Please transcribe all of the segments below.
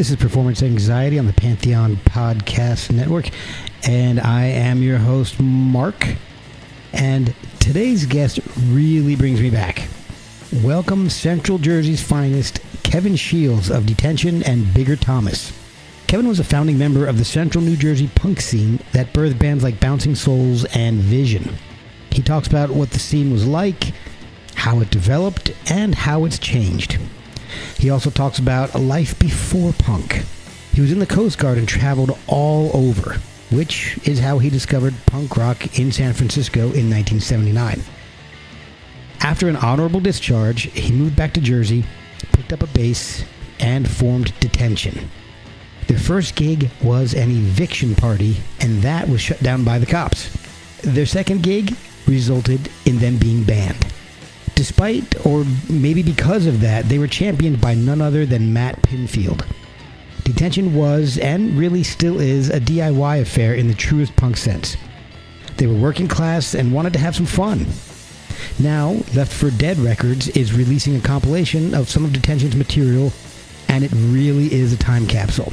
This is Performance Anxiety on the Pantheon Podcast Network, and I am your host, Mark. And today's guest really brings me back. Welcome Central Jersey's finest, Kevin Shields of Detention and Bigger Thomas. Kevin was a founding member of the Central New Jersey punk scene that birthed bands like Bouncing Souls and Vision. He talks about what the scene was like, how it developed, and how it's changed. He also talks about a life before punk. He was in the Coast Guard and traveled all over, which is how he discovered punk rock in San Francisco in 1979. After an honorable discharge, he moved back to Jersey, picked up a bass, and formed Detention. Their first gig was an eviction party, and that was shut down by the cops. Their second gig resulted in them being banned. Despite, or maybe because of that, they were championed by none other than Matt Pinfield. Detention was, and really still is, a DIY affair in the truest punk sense. They were working class and wanted to have some fun. Now, Left for Dead Records is releasing a compilation of some of Detention's material, and it really is a time capsule.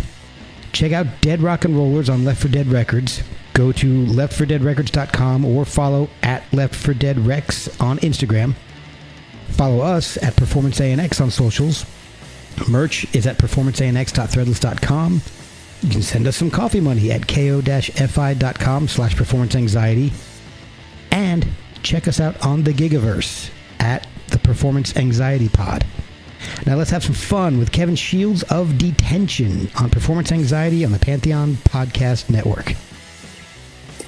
Check out Dead Rock and Rollers on Left for Dead Records. Go to leftfordeadrecords.com or follow at leftfordeadrex on Instagram. Follow us at Performance ANX on socials. Merch is at performanceanx.threadless.com. You can send us some coffee money at ko-fi.com/performanceanxiety. And check us out on the Gigaverse at the Performance Anxiety Pod. Now let's have some fun with Kevin Shields of Detention on Performance Anxiety on the Pantheon Podcast Network.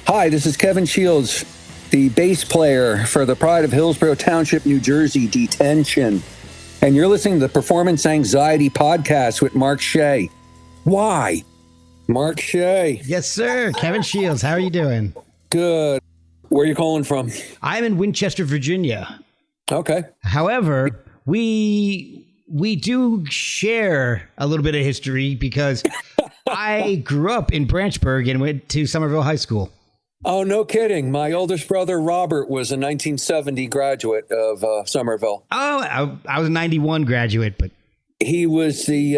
Hi, this is Kevin Shields, the bass player for the Pride of Hillsborough Township, New Jersey, Detention. And you're listening to the Performance Anxiety Podcast with Mark Shea. Why? Mark Shea. Yes, sir. Kevin Shields, how are you doing? Good. Where are you calling from? I'm in Winchester, Virginia. Okay. However, we do share a little bit of history because I grew up in Branchburg and went to Somerville High School. Oh, no kidding. My oldest brother, Robert, was a 1970 graduate of Somerville. Oh, I was a 91 graduate, but he was the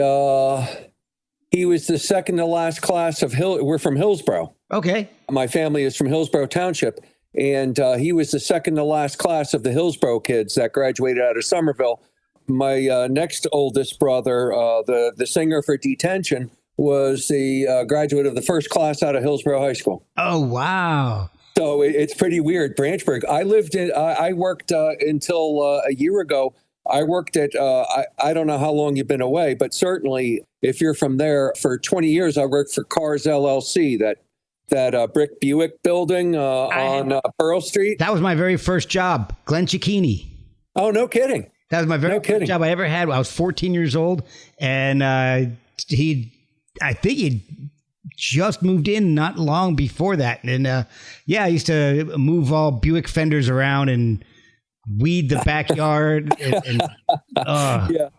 second to last class of We're from Hillsborough. Okay. My family is from Hillsborough Township, and he was the second to last class of the Hillsborough kids that graduated out of Somerville. My next oldest brother, the singer for Detention, was the graduate of the first class out of Hillsborough High School. Oh, wow. So it's pretty weird. Branchburg. I worked until a year ago. I worked at, I don't know how long you've been away, but certainly if you're from there, for 20 years, I worked for Cars LLC, that brick Buick building on Pearl Street. That was my very first job, Glenn Cicchini. Oh, no kidding. That was my very first job I ever had. I was 14 years old, and I think he'd just moved in not long before that. And I used to move all Buick fenders around and weed the backyard. Yeah.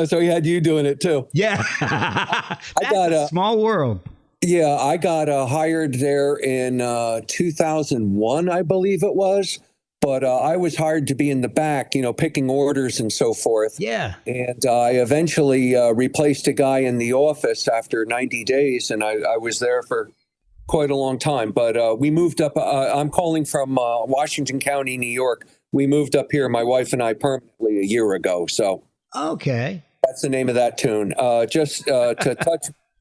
So he had you doing it too. Yeah. That's a small world. Yeah. I got hired there in 2001, I believe it was. But I was hired to be in the back, picking orders and so forth. Yeah. And I eventually replaced a guy in the office after 90 days, and I was there for quite a long time. But we moved up. I'm calling from Washington County, New York. We moved up here, my wife and I, permanently a year ago. So okay, that's the name of that tune. Just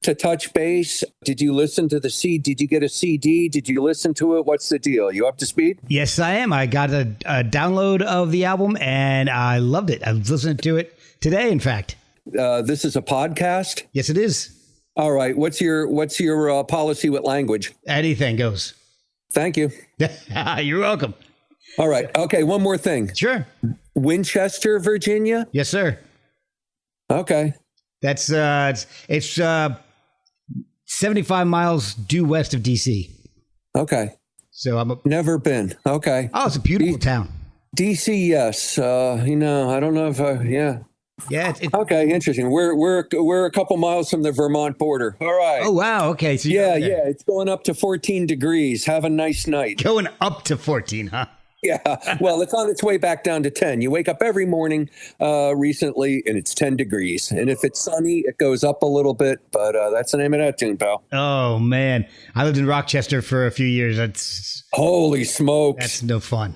to touch base, did you listen to the CD? Did you get a CD? Did you listen to it? What's the deal? You up to speed? Yes, I am. I got a download of the album and I loved it. I was listening to it today, in fact. This is a podcast? Yes, it is. All right. What's your policy with language? Anything goes. Thank you. You're welcome. All right. Okay. One more thing. Sure. Winchester, Virginia? Yes, sir. Okay. That's it's 75 miles due west of DC. Okay. So never been. Okay. Oh, it's a beautiful town. DC, yes. I don't know if yeah. Yeah. Okay, interesting. We're a couple miles from the Vermont border. All right. Oh wow. Okay. So yeah, it's going up to 14 degrees. Have a nice night. Going up to 14, huh? Yeah, well, it's on its way back down to 10. You wake up every morning recently, and it's 10 degrees. And if it's sunny, it goes up a little bit, but that's the name of that tune, pal. Oh, man. I lived in Rochester for a few years. That's Holy smokes. no fun.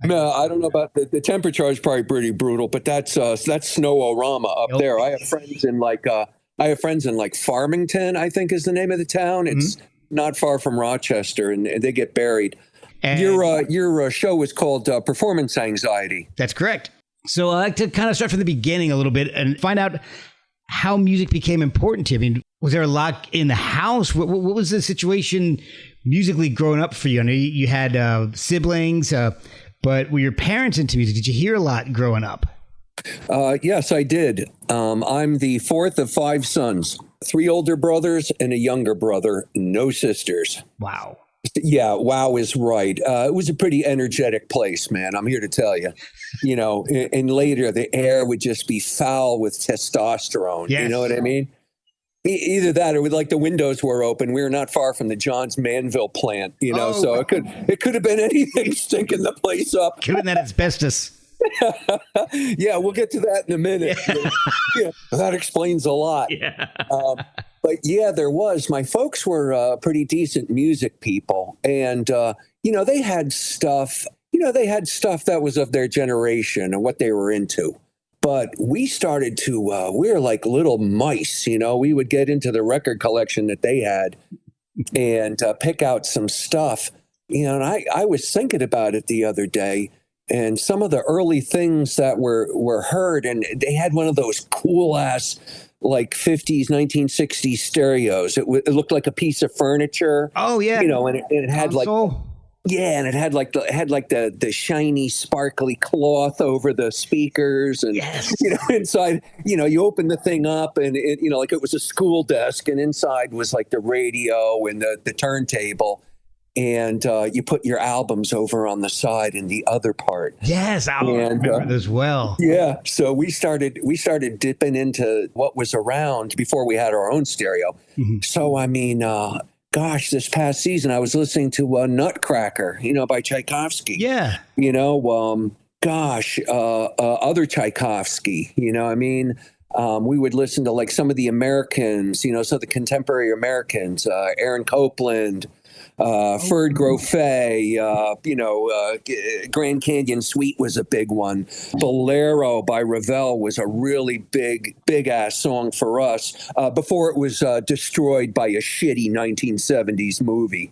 No, I don't know about the temperature is probably pretty brutal, but that's snow-o-rama up there. I have friends in Farmington, I think is the name of the town. It's not far from Rochester, and they get buried. And your show is called Performance Anxiety. That's correct. So I like to kind of start from the beginning a little bit and find out how music became important to you. I mean, was there a lot in the house? What was the situation musically growing up for you? I know you had siblings, but were your parents into music? Did you hear a lot growing up? Yes, I did. I'm the fourth of 5 sons, 3 older brothers and a younger brother, no sisters. Wow. Yeah, wow is right. It was a pretty energetic place, man. I'm here to tell you. And later the air would just be foul with testosterone. Yes. You know what I mean? Either that or with the windows were open. We were not far from the Johns Manville plant, so it could have been anything stinking the place up. Could have been that asbestos. Yeah, we'll get to that in a minute. Yeah, that explains a lot. Yeah. But yeah, there was. My folks were pretty decent music people. And, they had stuff, that was of their generation and what they were into. But we started to, we were like little mice, we would get into the record collection that they had and pick out some stuff. And I was thinking about it the other day. And some of the early things that were heard, and they had one of those cool ass 50s, 1960s stereos. It looked like a piece of furniture. Oh yeah, and it had console. And it had the shiny, sparkly cloth over the speakers, and yes. Inside, you open the thing up, and it it was a school desk, and inside was the radio and the turntable. And you put your albums over on the side in the other part. Yes, I remember it as well. Yeah, so we started dipping into what was around before we had our own stereo. Mm-hmm. So I mean, this past season I was listening to Nutcracker, by Tchaikovsky. Yeah. Other Tchaikovsky. We would listen to some of the Americans, some of the contemporary Americans, Aaron Copland. Ferd Grofet, Grand Canyon Suite was a big one. Bolero by Ravel was a really big ass song for us before it was destroyed by a shitty 1970s movie.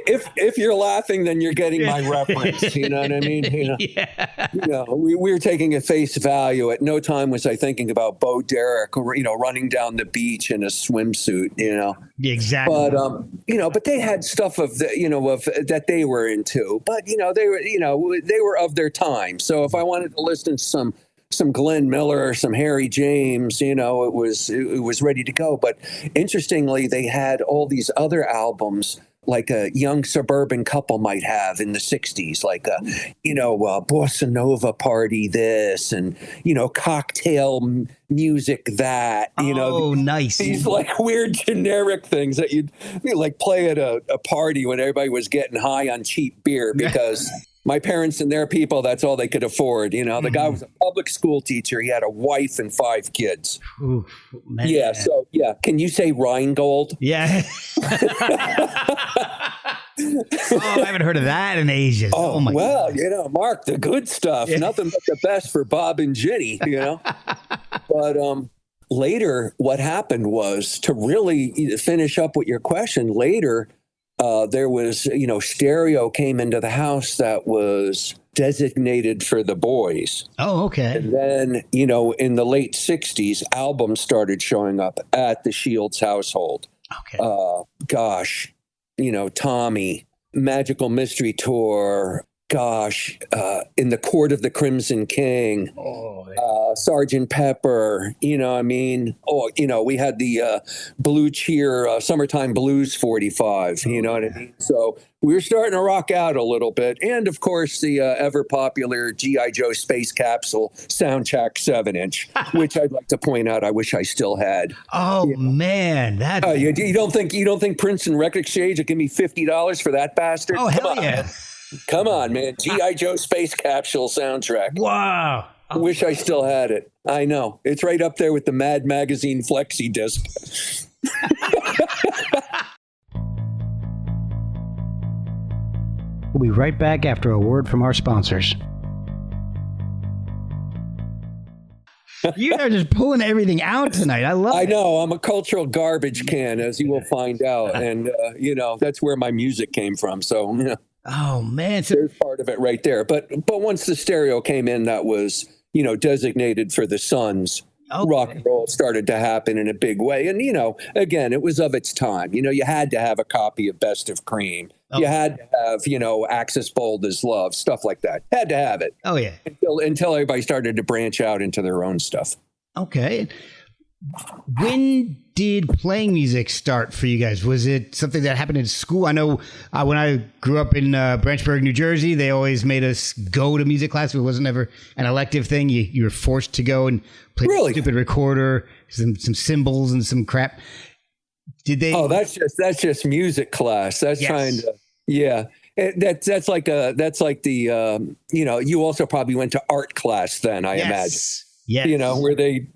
If you're laughing, then you're getting my reference. You know what I mean? Yeah. We were taking at face value. At no time was I thinking about Bo Derek, running down the beach in a swimsuit. Exactly. But they had stuff of that they were into. But they were of their time. So if I wanted to listen to some Glenn Miller or some Harry James, it was ready to go. But interestingly, they had all these other albums like a young suburban couple might have in the 60s, Bossa Nova Party this, and, cocktail music that, nice. These weird generic things that you'd play at a party when everybody was getting high on cheap beer because... My parents and their people, that's all they could afford. The guy was a public school teacher. He had a wife and 5 kids. Oof, man. Yeah. So, yeah. Can you say Rheingold? Yeah. I haven't heard of that in ages. Oh my God. Mark, the good stuff. Yeah. Nothing but the best for Bob and Ginny, But later, what happened was, to really finish up with your question, later, there was, stereo came into the house that was designated for the boys. Oh, okay. And then, in the late 60s, albums started showing up at the Shields household. Okay. Tommy, Magical Mystery Tour, In the Court of the Crimson King, Sergeant Pepper, we had the Blue Cheer Summertime Blues 45, you know what I mean? So we were starting to rock out a little bit. And of course, the ever popular G.I. Joe Space Capsule Soundtrack 7-inch, which I'd like to point out, I wish I still had. Oh, man. You don't think Princeton Record Exchange would give me $50 for that bastard? Oh, hell yeah. Come on, man. G.I. Joe Space Capsule soundtrack. Wow. I wish I still had it. I know. It's right up there with the Mad Magazine flexi disc. We'll be right back after a word from our sponsors. You are just pulling everything out tonight. I love it. I know. I'm a cultural garbage can, as you will find out. And, that's where my music came from. So, oh, man. There's part of it right there. But once the stereo came in, that was, designated for the Suns. Okay. Rock and roll started to happen in a big way. And, again, it was of its time. You had to have a copy of Best of Cream. Okay. You had to have, Axis Bold as Love, stuff like that. Had to have it. Oh, yeah. Until everybody started to branch out into their own stuff. Okay. When did playing music start for you guys? Was it something that happened in school? I know when I grew up in Branchburg, New Jersey, they always made us go to music class. It wasn't ever an elective thing. You were forced to go and play a stupid recorder, some cymbals and some crap. Did they? Oh, that's just music class. That's trying to, yeah. That's like the you also probably went to art class then, I imagine. Yes. Where they.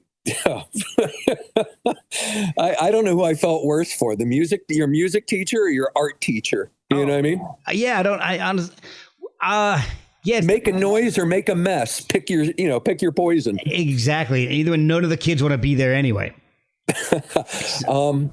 I don't know who I felt worse for, your music teacher or your art teacher. You know what I mean? Yeah, I honestly, make a noise or make a mess. Pick your poison. Exactly. Either way, none of the kids want to be there anyway. In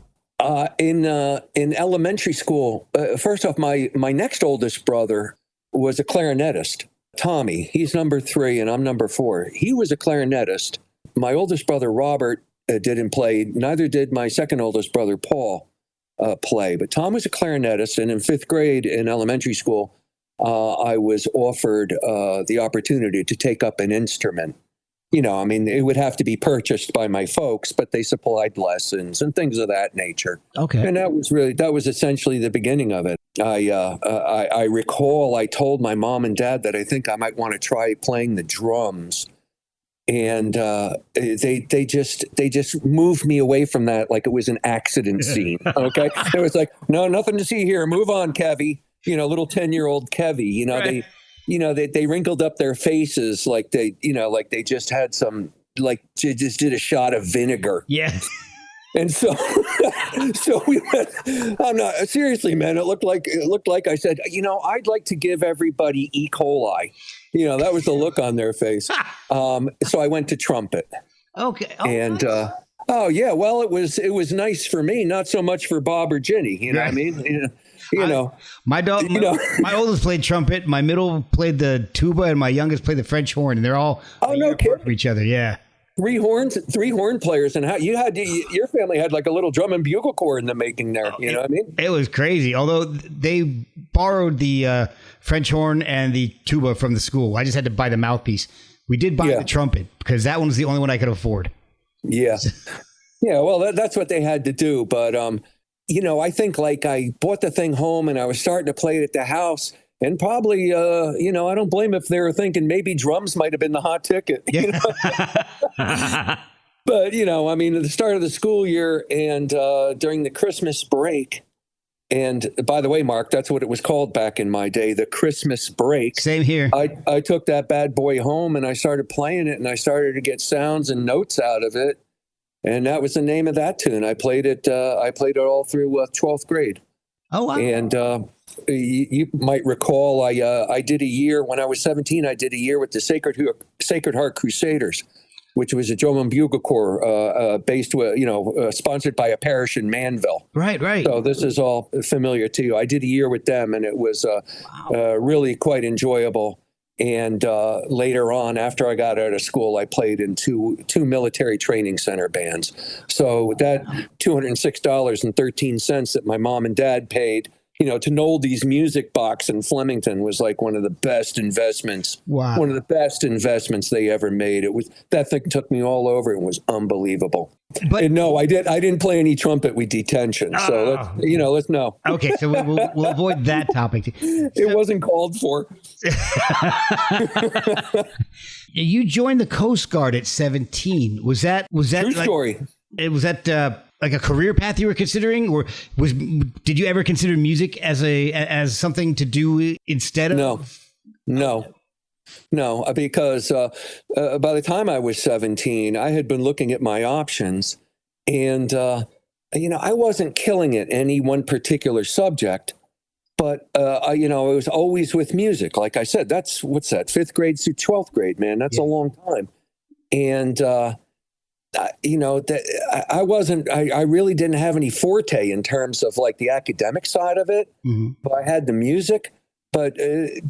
elementary school, first off, my next oldest brother was a clarinetist. Tommy, he's number 3 and I'm number 4. He was a clarinetist. My oldest brother, Robert, didn't play. Neither did my second oldest brother, Paul, play. But Tom was a clarinetist. And in 5th grade in elementary school, I was offered the opportunity to take up an instrument. It would have to be purchased by my folks, but they supplied lessons and things of that nature. Okay. And that was essentially the beginning of it. I recall I told my mom and dad that I think I might want to try playing the drums. And they just moved me away from that like it was an accident scene. Okay, it was like, no, nothing to see here. Move on, Kevy. Little 10-year-old Kevy. Right. They wrinkled up their faces like they just had some just did a shot of vinegar. Yeah. And so we went, I'm not seriously, man. It looked like I said, I'd like to give everybody E. coli. That was the look on their face. So I went to trumpet. Okay. Oh, and, nice. Well, it was nice for me, not so much for Bob or Ginny. You know what I mean? My oldest played trumpet. My middle played the tuba and my youngest played the French horn. And they're all for each other. Yeah. 3 horn players, and how your family had like a little drum and bugle corps in the making there. You know what I mean? It was crazy. Although they borrowed the French horn and the tuba from the school, I just had to buy the mouthpiece. We did buy the trumpet because that one was the only one I could afford. Yeah, yeah. Well, that's what they had to do. But I think like I bought the thing home and I was starting to play it at the house. And probably, I don't blame if they were thinking maybe drums might have been the hot ticket. Yeah. But, at the start of the school year and during the Christmas break, and by the way, Mark, that's what it was called back in my day, the Christmas break. Same here. I took that bad boy home and I started playing it and I started to get sounds and notes out of it. And that was the name of that tune. I played it all through 12th grade. Oh, wow. And you might recall I did a year when I was 17. I did a year with the Sacred Heart Crusaders, which was a drum and bugle corps based with sponsored by a parish in Manville. Right. So this is all familiar to you. I did a year with them, and it was really quite enjoyable. And later on, after I got out of school, I played in two military training center bands. So that $206.13 that my mom and dad paid to Noldy's Music Box in Flemington was like one of the best investments. Wow. One of the best investments they ever made. That thing took me all over. It was unbelievable. But and no, I didn't play any trumpet with Detention. So let's know. Okay, so we'll avoid that topic. It wasn't called for. You joined the Coast Guard at 17. Was that True like, story? Was that like a career path you were considering, or did you ever consider music as something to do instead of? No, because by the time I was 17, I had been looking at my options, and I wasn't killing it any one particular subject, but it was always with music. Like I said, what's that? 5th grade through 12th grade, man. That's a long time, and I really didn't have any forte in terms of like the academic side of it. Mm-hmm. But I had the music. But to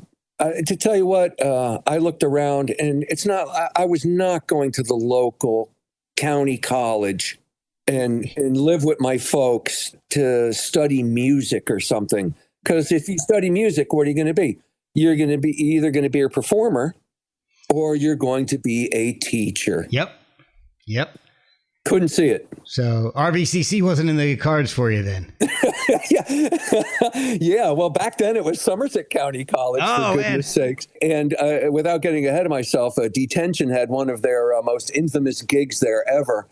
tell you what, I looked around, and I was not going to the local county college and live with my folks to study music or something. Because if you study music, what are you going to be? You're going to be either going to be a performer or you're going to be a teacher. Yep. Couldn't see it. So RVCC wasn't in the cards for you then. Yeah. Well, back then it was Somerset County College, for goodness sakes. And without getting ahead of myself, Detention had one of their most infamous gigs there ever.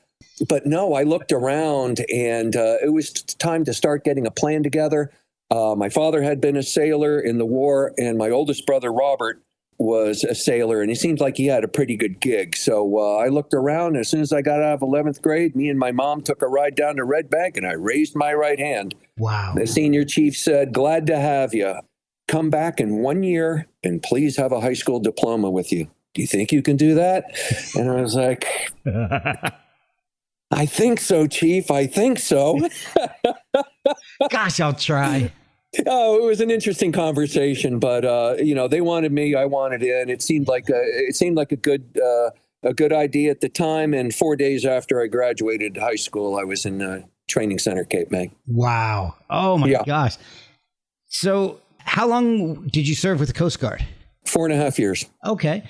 But no, I looked around, and it was time to start getting a plan together. My father had been a sailor in the war, and my oldest brother, Robert, was a sailor, and he seemed like he had a pretty good gig. So I looked around. As soon as I got out of 11th grade, me and my mom took a ride down to Red Bank, and I raised my right hand. Wow. The senior chief said, "Glad to have you. Come back in 1 year, and please have a high school diploma with you. Do you think you can do that?" And I was like, "I think so, Chief. I think so." Gosh, I'll try. Oh, it was an interesting conversation, but they wanted me, I wanted in. It seemed like a good idea at the time. And 4 days after I graduated high school, I was in training center, Cape May. Wow! Oh my gosh! So, how long did you serve with the Coast Guard? 4.5 years. Okay.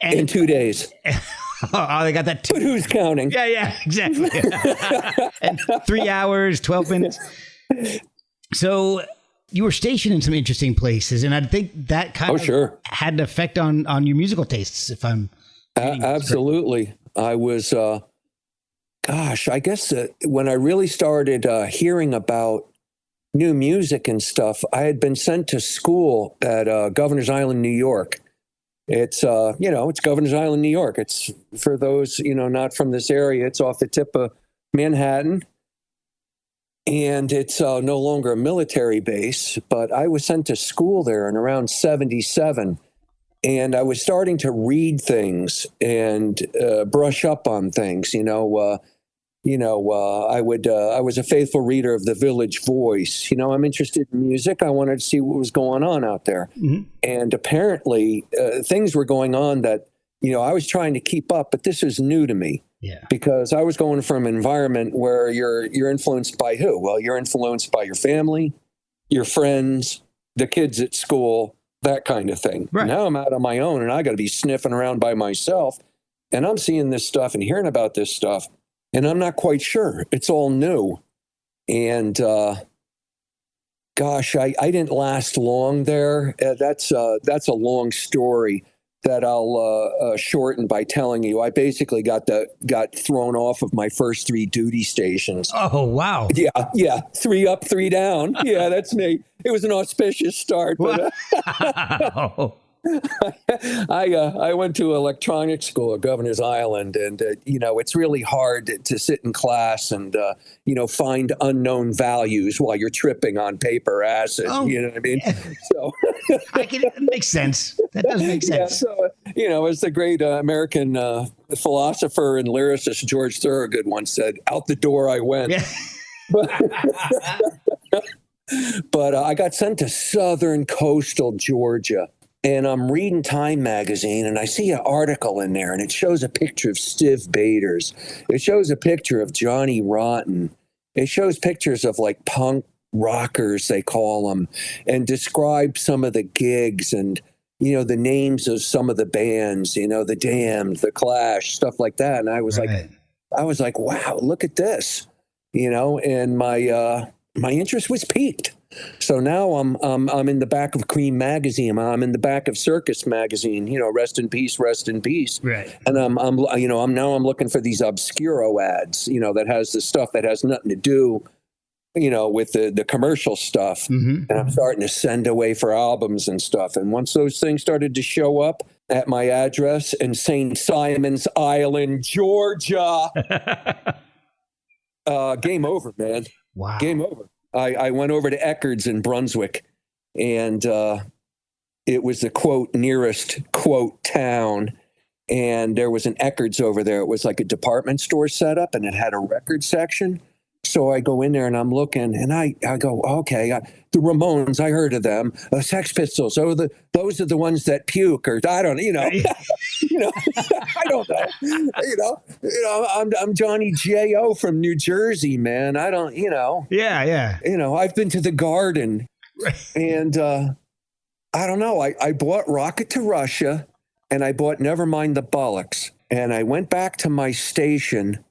And in 2 days. Oh, they got that. But who's counting? Yeah, exactly. And 3 hours, 12 minutes. So you were stationed in some interesting places, and I think that kind of had an effect on your musical tastes, if I'm absolutely. I was, I guess when I really started hearing about new music and stuff, I had been sent to school at Governor's Island, New York. It's it's Governor's Island, New York. It's, for those not from this area, it's off the tip of Manhattan. And it's no longer a military base, but I was sent to school there in around 1977. And I was starting to read things and brush up on things. I was a faithful reader of the Village Voice. I'm interested in music. I wanted to see what was going on out there. Mm-hmm. And apparently things were going on that, I was trying to keep up, but this was new to me. Yeah. Because I was going from an environment where you're influenced by who? Well, you're influenced by your family, your friends, the kids at school, that kind of thing. Right. Now I'm out on my own, and I got to be sniffing around by myself, and I'm seeing this stuff and hearing about this stuff, and I'm not quite sure. It's all new. And I didn't last long there. That's a long story that I'll shorten by telling you. I basically got thrown off of my first 3 duty stations. Oh, wow. Yeah. 3 up, 3 down. Yeah, that's me. It was an auspicious start. But, wow. I went to electronics school at Governor's Island, and it's really hard to sit in class and find unknown values while you're tripping on paper acid. Oh, you know what I mean? Yeah. So it makes sense. That does make sense. Yeah, so as the great American philosopher and lyricist George Thorogood once said, "Out the door I went." Yeah. But I got sent to southern coastal Georgia. And I'm reading Time magazine, and I see an article in there, and it shows a picture of Stiv Bators. It shows a picture of Johnny Rotten. It shows pictures of like punk rockers, they call them, and describe some of the gigs and, the names of some of the bands, the Damned, the Clash, stuff like that. And I was like, wow, look at this, and my interest was piqued. So now I'm in the back of Cream magazine. I'm in the back of Circus magazine. Rest in peace, rest in peace. Right. And I'm looking for these Obscuro ads. That has the stuff that has nothing to do, with the commercial stuff. Mm-hmm. And I'm starting to send away for albums and stuff. And once those things started to show up at my address in St. Simon's Island, Georgia, game over, man. Wow. Game over. I went over to Eckerd's in Brunswick, and it was the, quote, nearest, quote, town. And there was an Eckerd's over there. It was like a department store setup, and it had a record section. So I go in there and I'm looking, and I go, okay, the Ramones, I heard of them. Sex Pistols, those are the ones that puke, or I don't, I don't know. I'm Johnny J.O. from New Jersey, man. I don't, Yeah. I've been to the Garden, and I don't know. I bought Rocket to Russia, and I bought Nevermind the Bollocks, and I went back to my station.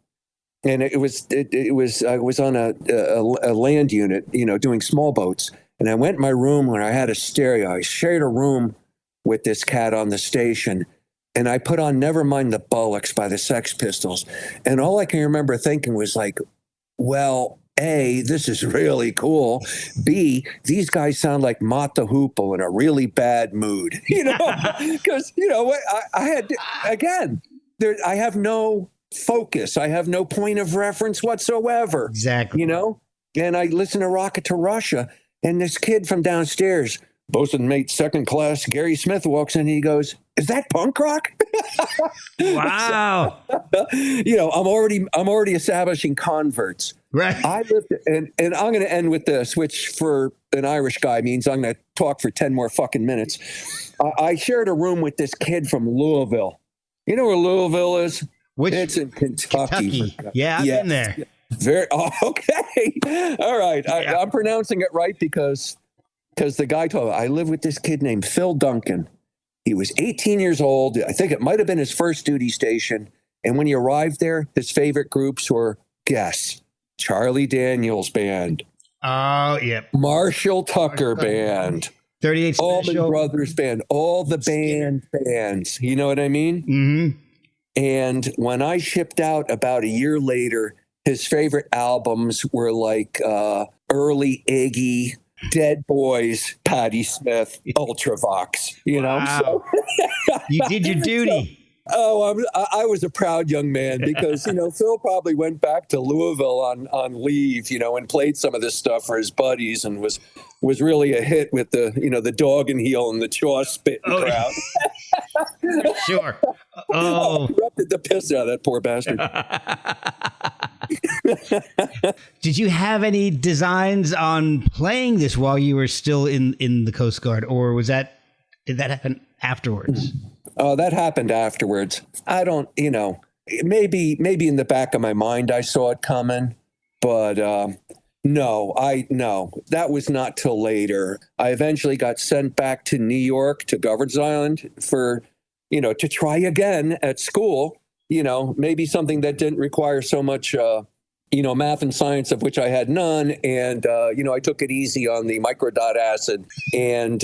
And I was on a land unit, doing small boats. And I went in my room where I had a stereo. I shared a room with this cat on the station. And I put on Nevermind the Bollocks by the Sex Pistols. And all I can remember thinking was like, well, A, this is really cool. B, these guys sound like Mott the Hoople in a really bad mood. Because, I had, again, I have no focus. I have no point of reference whatsoever. Exactly. And I listen to Rocket to Russia, and this kid from downstairs, bosun mate second class Gary Smith, walks in and he goes, "Is that punk rock?" Wow. I'm already establishing converts. Right. I lived, and I'm going to end with this, which for an Irish guy means I'm going to talk for 10 more fucking minutes. I shared a room with this kid from Louisville. You know where Louisville is? It's in Kentucky. Yeah, I've been there. Okay. All right. Yeah. I'm pronouncing it right because the guy told me, I live with this kid named Phil Duncan. He was 18 years old. I think it might have been his first duty station. And when he arrived there, his favorite groups were, guess, Charlie Daniels Band. Oh, yeah. Marshall Tucker Band. 38 Allman Brothers Band. All the bands. You know what I mean? Mm-hmm. And when I shipped out about a year later, his favorite albums were like early Iggy, Dead Boys, Patti Smith, Ultravox, Wow. So, you did your duty. I was a proud young man because, Phil probably went back to Louisville on leave, and played some of this stuff for his buddies and was really a hit with the dog and heel and the chaw spitting crowd. Sure. Oh. Erupted the piss out of that poor bastard. Did you have any designs on playing this while you were still in the Coast Guard, or did that happen afterwards? Oh, that happened afterwards. I don't, maybe in the back of my mind I saw it coming, but no, that was not till later. I eventually got sent back to New York, to Governor's Island for, to try again at school, maybe something that didn't require so much, math and science, of which I had none. And, I took it easy on the microdot acid. And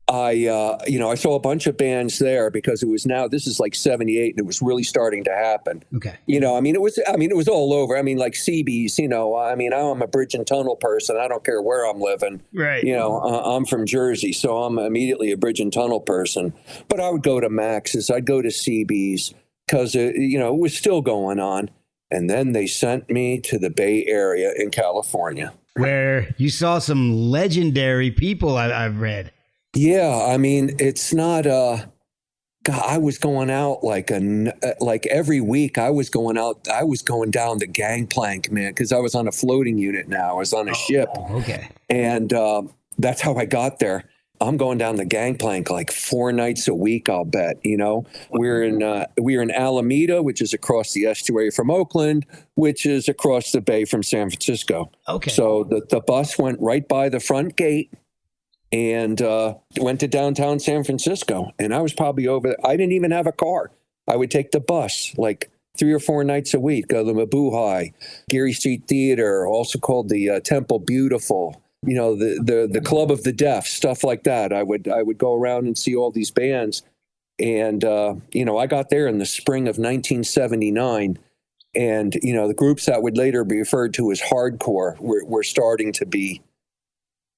I saw a bunch of bands there because this is like 78 and it was really starting to happen. Okay. It was all over. Like CB's, I'm a bridge and tunnel person. I don't care where I'm living. Right. I'm from Jersey, so I'm immediately a bridge and tunnel person. But I would go to Max's, I'd go to CB's because, it was still going on. And then they sent me to the Bay Area in California, where you saw some legendary people I've read. Yeah, it's not. God, I was going out like every week. I was going out. I was going down the gangplank, man, because I was on a floating unit now. I was on a ship. Okay. And that's how I got there. I'm going down the gangplank like 4 nights a week, I'll bet. We're in Alameda, which is across the estuary from Oakland, which is across the bay from San Francisco. Okay. So the bus went right by the front gate and went to downtown San Francisco. And I was probably over there. I didn't even have a car. I would take the bus like 3 or 4 nights a week. Go to the Mabuhay, Geary Street Theater, also called the Temple Beautiful. The Club of the Deaf, stuff like that. I would go around and see all these bands. And, I got there in the spring of 1979. And, the groups that would later be referred to as hardcore were starting to be,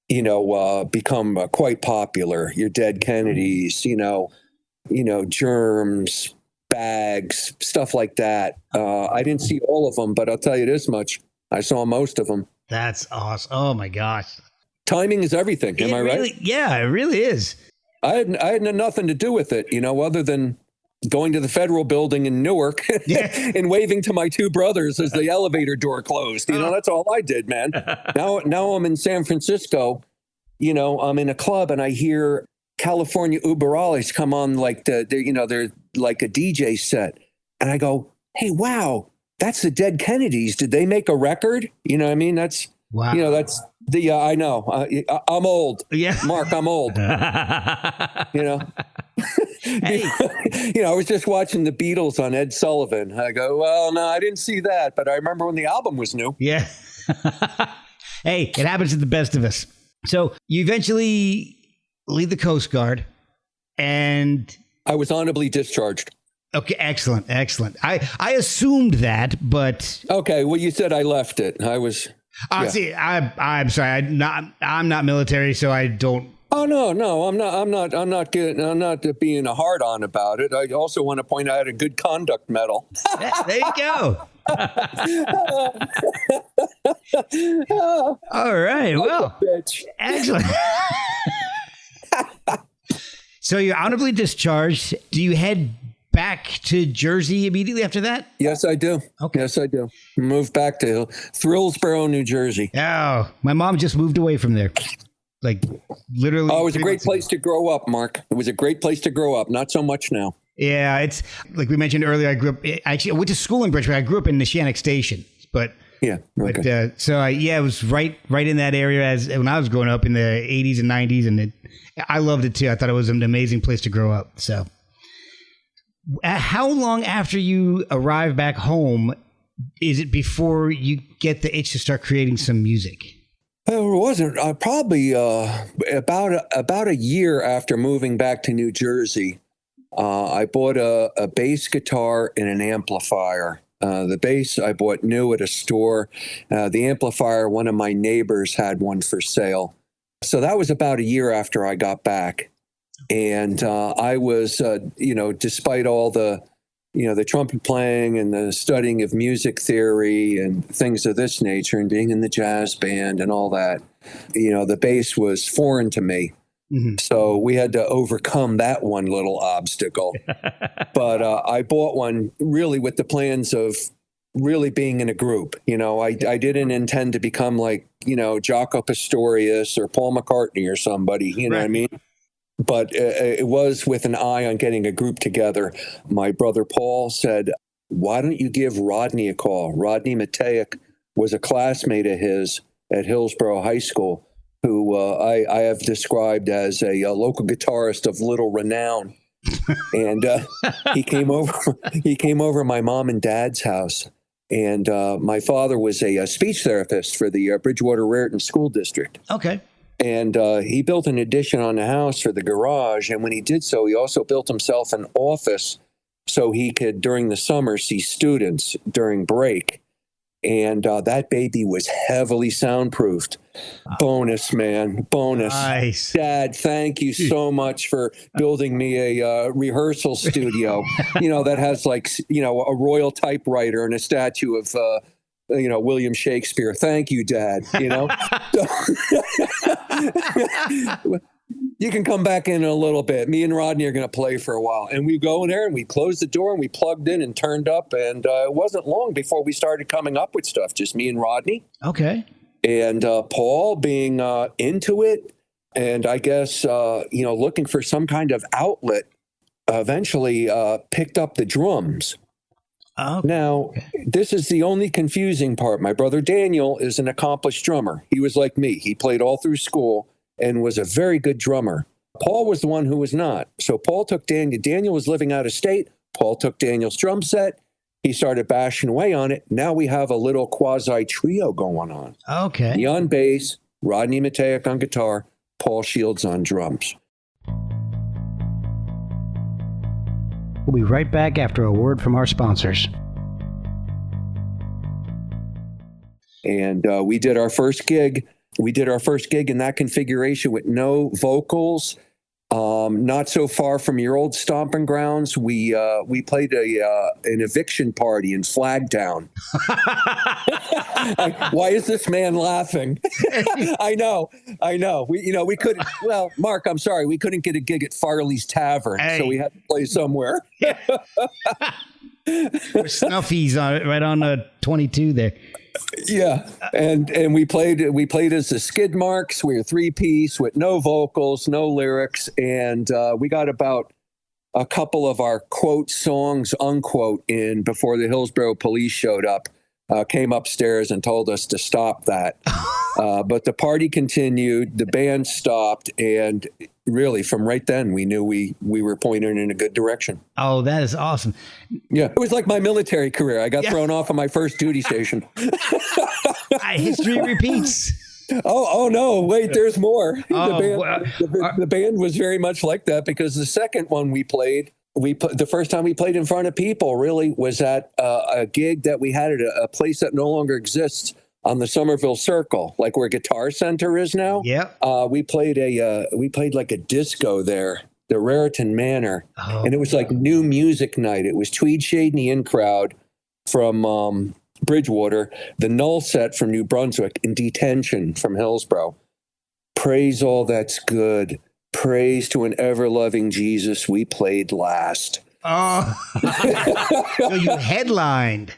become quite popular. Your Dead Kennedys, Germs, Bags, stuff like that. I didn't see all of them, but I'll tell you this much. I saw most of them. That's awesome. Oh my gosh. Timing is everything. Am I right? Yeah, it really is. I had nothing to do with it, other than going to the Federal Building in Newark and waving to my 2 brothers as the elevator door closed. That's all I did, man. Now I'm in San Francisco. I'm in a club and I hear California Uberales come on like they're like a DJ set. And I go, hey, wow. That's the Dead Kennedys. Did they make a record? You know what I mean? That's, wow. That's the, I know. I'm old. Yeah. Mark, I'm old. Hey. I was just watching the Beatles on Ed Sullivan. I go, well, no, I didn't see that, but I remember when the album was new. Yeah. Hey, it happens to the best of us. So you eventually leave the Coast Guard and... I was honorably discharged. Okay, excellent. I assumed that, but okay. Well, you said I left it. I was. See, I'm sorry. I'm not military, so I don't. Oh no, I'm not being a hard on about it. I also want to point out I had a good conduct medal. There you go. All right. Well, excellent. So you're honorably discharged. Do you head back to Jersey immediately after that? Yes, I do. Okay. Yes, I do. Moved back to Thrillsboro, New Jersey. Oh, my mom just moved away from there. Like literally. Oh, it was a great place to grow up, Mark. It was a great place to grow up. Not so much now. Yeah, it's like we mentioned earlier. I went to school in Bridgeport. I grew up in Neshannock Station, but yeah. Okay. But it was right in that area as when I was growing up in the 80s and 90s, and I loved it too. I thought it was an amazing place to grow up. So, how long after you arrive back home is it before you get the itch to start creating some music? Well, it wasn't probably about a year after moving back to New Jersey. I bought a bass guitar and an amplifier. The bass I bought new at a store. The amplifier, one of my neighbors had one for sale. So that was about a year after I got back. And I was, despite all the trumpet playing and the studying of music theory and things of this nature and being in the jazz band and all that, the bass was foreign to me. Mm-hmm. So we had to overcome that one little obstacle. But I bought one really with the plans of really being in a group. I didn't intend to become like, Jaco Pastorius or Paul McCartney or somebody, you know what I mean? But it was with an eye on getting a group together. My brother Paul said, why don't you give Rodney a call? Rodney Matejek was a classmate of his at Hillsborough High School, who I have described as a local guitarist of little renown. And he came over my mom and dad's house. And my father was a speech therapist for the Bridgewater Raritan School District. Okay. And he built an addition on the house for the garage. And when he did so, he also built himself an office so he could, during the summer, see students during break. And that baby was heavily soundproofed. Bonus, man. Bonus. Nice. Dad, thank you so much for building me a rehearsal studio, that has like, a royal typewriter and a statue of, William Shakespeare. Thank you, Dad. You can come back in a little bit. Me and Rodney are going to play for a while. And we go in there and we closed the door and we plugged in and turned up. And it wasn't long before we started coming up with stuff, just me and Rodney. Okay. And Paul being into it, And I guess, looking for some kind of outlet, eventually picked up the drums. Oh, Now, this is the only confusing part. My brother Daniel is an accomplished drummer. He was like me. He played all through school and was a very good drummer. Paul was the one who was not. So Paul took Daniel. Daniel was living out of state. Paul took Daniel's drum set. He started bashing away on it. Now we have a little quasi trio going on. okay. Me on bass, Rodney Matejek on guitar, Paul Shields on drums. We'll be right back after a word from our sponsors. And we did our first gig. We did our first gig in that configuration with no vocals. Not so far from your old stomping grounds. We played an eviction party in Flagtown. Why is this man laughing? I know. We couldn't. Well, Mark, I'm sorry, we couldn't get a gig at Farley's Tavern, so we had to play somewhere. Snuffies right on 22 there. Yeah, and we played as the Skid Marks. We were 3-piece with no vocals, no lyrics, and we got about a couple of our quote songs unquote in before the Hillsborough police showed up. Came upstairs and told us to stop that. But the party continued, the band stopped, and really from right then we knew we were pointing in a good direction. Oh, that is awesome. Yeah, it was like my military career. I got thrown off on my first duty station. History repeats. Oh no, wait, there's more. The band was very much like that because the second one we played, the first time we played in front of people really was at a gig that we had at a place that no longer exists on the Somerville Circle, like where Guitar Center is now. Yep. We played like a disco there, the Raritan Manor, and it was like new music night. It was Tweed, Shade, and the In Crowd from Bridgewater, the Null Set from New Brunswick, and Detention from Hillsborough. Praise all that's good. Praise to an ever-loving Jesus. We played last. Oh, so you headlined.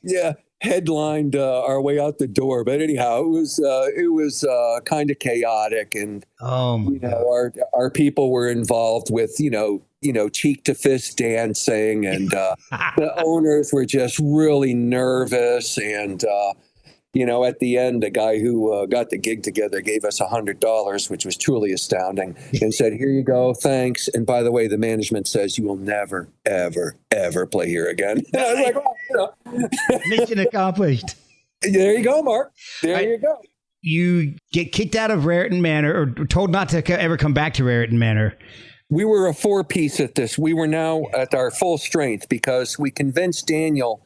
Yeah. Headlined our way out the door, but anyhow, it was kind of chaotic, and our people were involved with cheek to fist dancing, and the owners were just really nervous, and at the end, the guy who got the gig together gave us $100, which was truly astounding, and said, "Here you go, thanks. And by the way, the management says you will never, ever, ever play here again." And I was like, "Oh, mission accomplished." There you go, Mark. You go. You get kicked out of Raritan Manor, or told not to ever come back to Raritan Manor. We were a 4-piece at this. We were now at our full strength because we convinced Daniel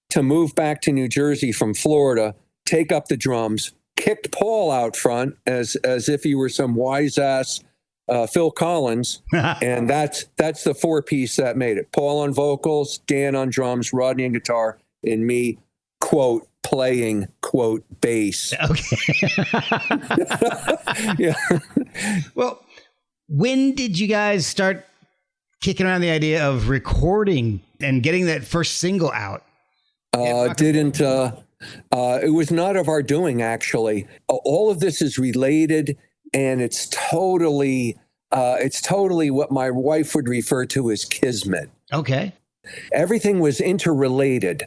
to move back to New Jersey from Florida, take up the drums, kicked Paul out front as if he were some wise ass Phil Collins, and that's the 4-piece that made it. Paul on vocals, Dan on drums, Rodney on guitar, and me, quote, playing, quote, bass. Okay. Yeah. Well, when did you guys start kicking around the idea of recording and getting that first single out? It was not of our doing, actually. All of this is related, and it's totally what my wife would refer to as kismet. Okay. Everything was interrelated.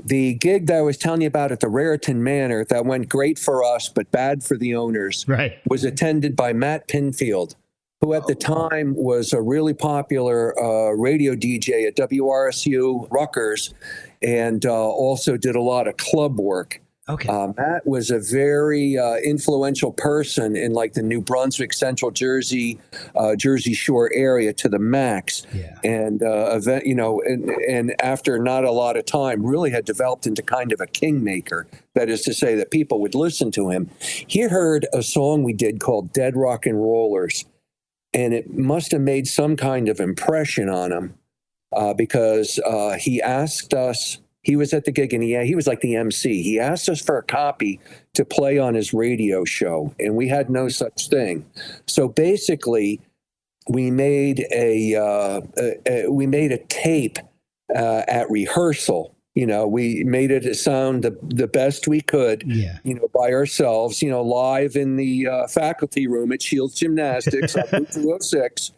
The gig that I was telling you about at the Raritan Manor that went great for us but bad for the owners, right, was attended by Matt Pinfield, who at the time was a really popular radio DJ at WRSU Rutgers, and also did a lot of club work. Okay. Matt was a very influential person in like the New Brunswick, Central Jersey, Jersey Shore area to the max. Yeah. And and after not a lot of time, really had developed into kind of a kingmaker. That is to say that people would listen to him. He heard a song we did called Dead Rock and Rollers, and it must have made some kind of impression on him because he asked us. He was at the gig, and he was like the MC. He asked us for a copy to play on his radio show, and we had no such thing. So basically, we made a tape at rehearsal. We made it sound the best we could, by ourselves, live in the faculty room at Shields Gymnastics on Route 206.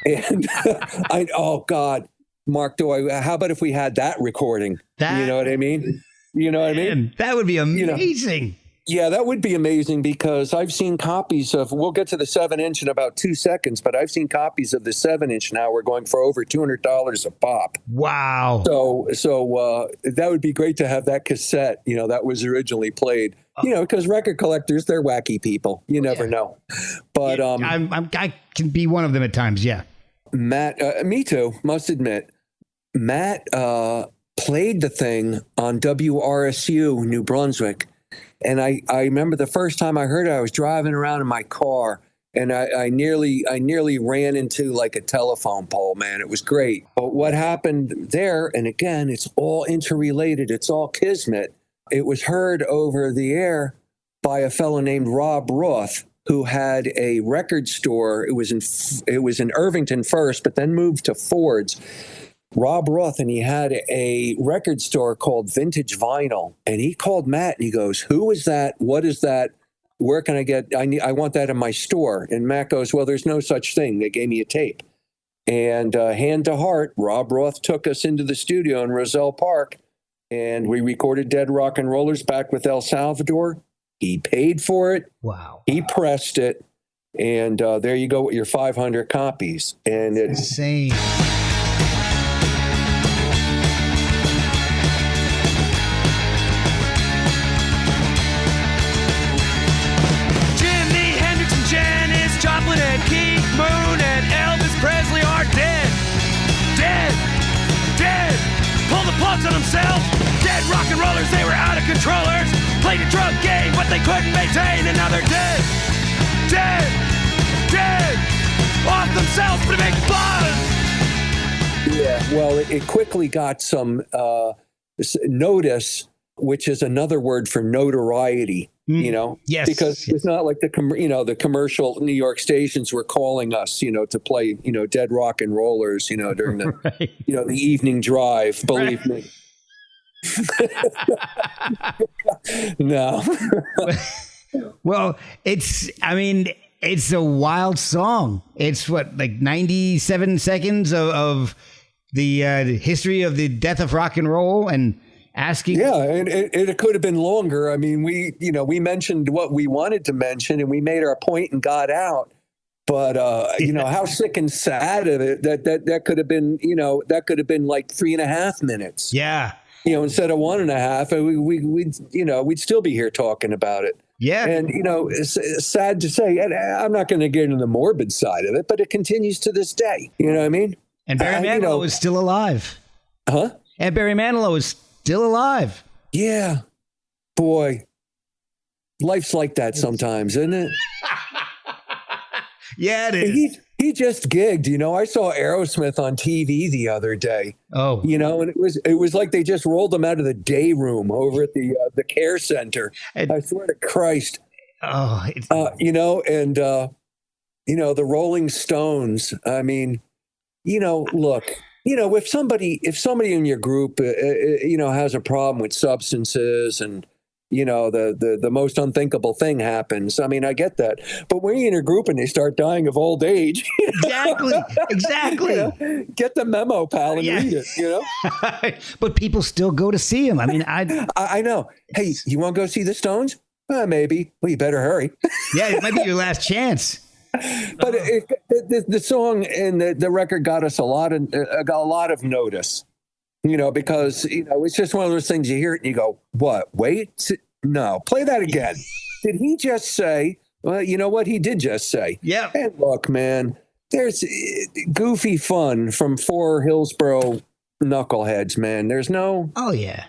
And oh God, Mark, how about if we had that recording? You know what I mean? You know what I mean? That would be amazing. Yeah, that would be amazing, because I've seen copies of, we'll get to the 7-inch in about 2 seconds, but I've seen copies of the 7-inch now. We're going for over $200 a pop. Wow. So that would be great to have that cassette, that was originally played, because record collectors, they're wacky people. You never know. But I can be one of them at times. Yeah. Matt, me too, must admit. Matt played the thing on WRSU, New Brunswick. And I remember the first time I heard it, I was driving around in my car, and I nearly ran into like a telephone pole, man. It was great. But what happened there, and again, it's all interrelated. It's all kismet. It was heard over the air by a fellow named Rob Roth, who had a record store. It was in Irvington first, but then moved to Ford's. Rob Roth, and he had a record store called Vintage Vinyl, and he called Matt and he goes, "Who is that? What is that? Where can I get? I want that in my store." And Matt goes, "Well, there's no such thing. They gave me a tape." And hand to heart, Rob Roth took us into the studio in Roselle Park, and we recorded Dead Rock and Rollers back with El Salvador. He paid for it. Wow. He pressed it, and there you go with your 500 copies. And it's insane. Joplin and Keith Moon and Elvis Presley are dead. Pulled the plugs on themselves. Dead rock and rollers, they were out of controllers. Played a drug game, but they couldn't maintain. And now they're dead. Off themselves, but it makes buzz. Yeah, well, it quickly got some notice, which is another word for notoriety. Yes, because it's not like the commercial New York stations were calling us, to play, Dead Rock and Rollers, during the, right. The evening drive. Believe me. No. Well, it's a wild song. It's like 97 seconds of the history of the death of rock and roll, and asking. Yeah, and it could have been longer. I mean, we mentioned what we wanted to mention, and we made our point and got out. But how sick and sad of it that could have been. That could have been like 3.5 minutes. Yeah. Instead of 1.5, we'd still be here talking about it. Yeah. And it's sad to say, and I'm not going to get into the morbid side of it, but it continues to this day. You know what I mean? And Barry Manilow is still alive. Huh? And Barry Manilow is still alive. Yeah. Boy. Life's like that sometimes, isn't it? Yeah, it is. He just gigged. I saw Aerosmith on TV the other day. Oh. And it was like they just rolled him out of the day room over at the care center. I swear to Christ. Oh. The Rolling Stones. I mean, look, if somebody in your group, has a problem with substances, and, the most unthinkable thing happens. I mean, I get that. But when you're in a group and they start dying of old age. Exactly. Get the memo, pal, and read it, But people still go to see him. I mean, I know. Hey, you want to go see the Stones? Maybe. Well, you better hurry. Yeah, it might be your last chance. But the song and the record got us a lot of notice, because it's just one of those things you hear it and you go, "What? Wait, no, play that again." Did he just say? Well, you know what he did just say. Yeah. And look, man, there's goofy fun from 4 Hillsborough knuckleheads, man. There's no. Oh yeah.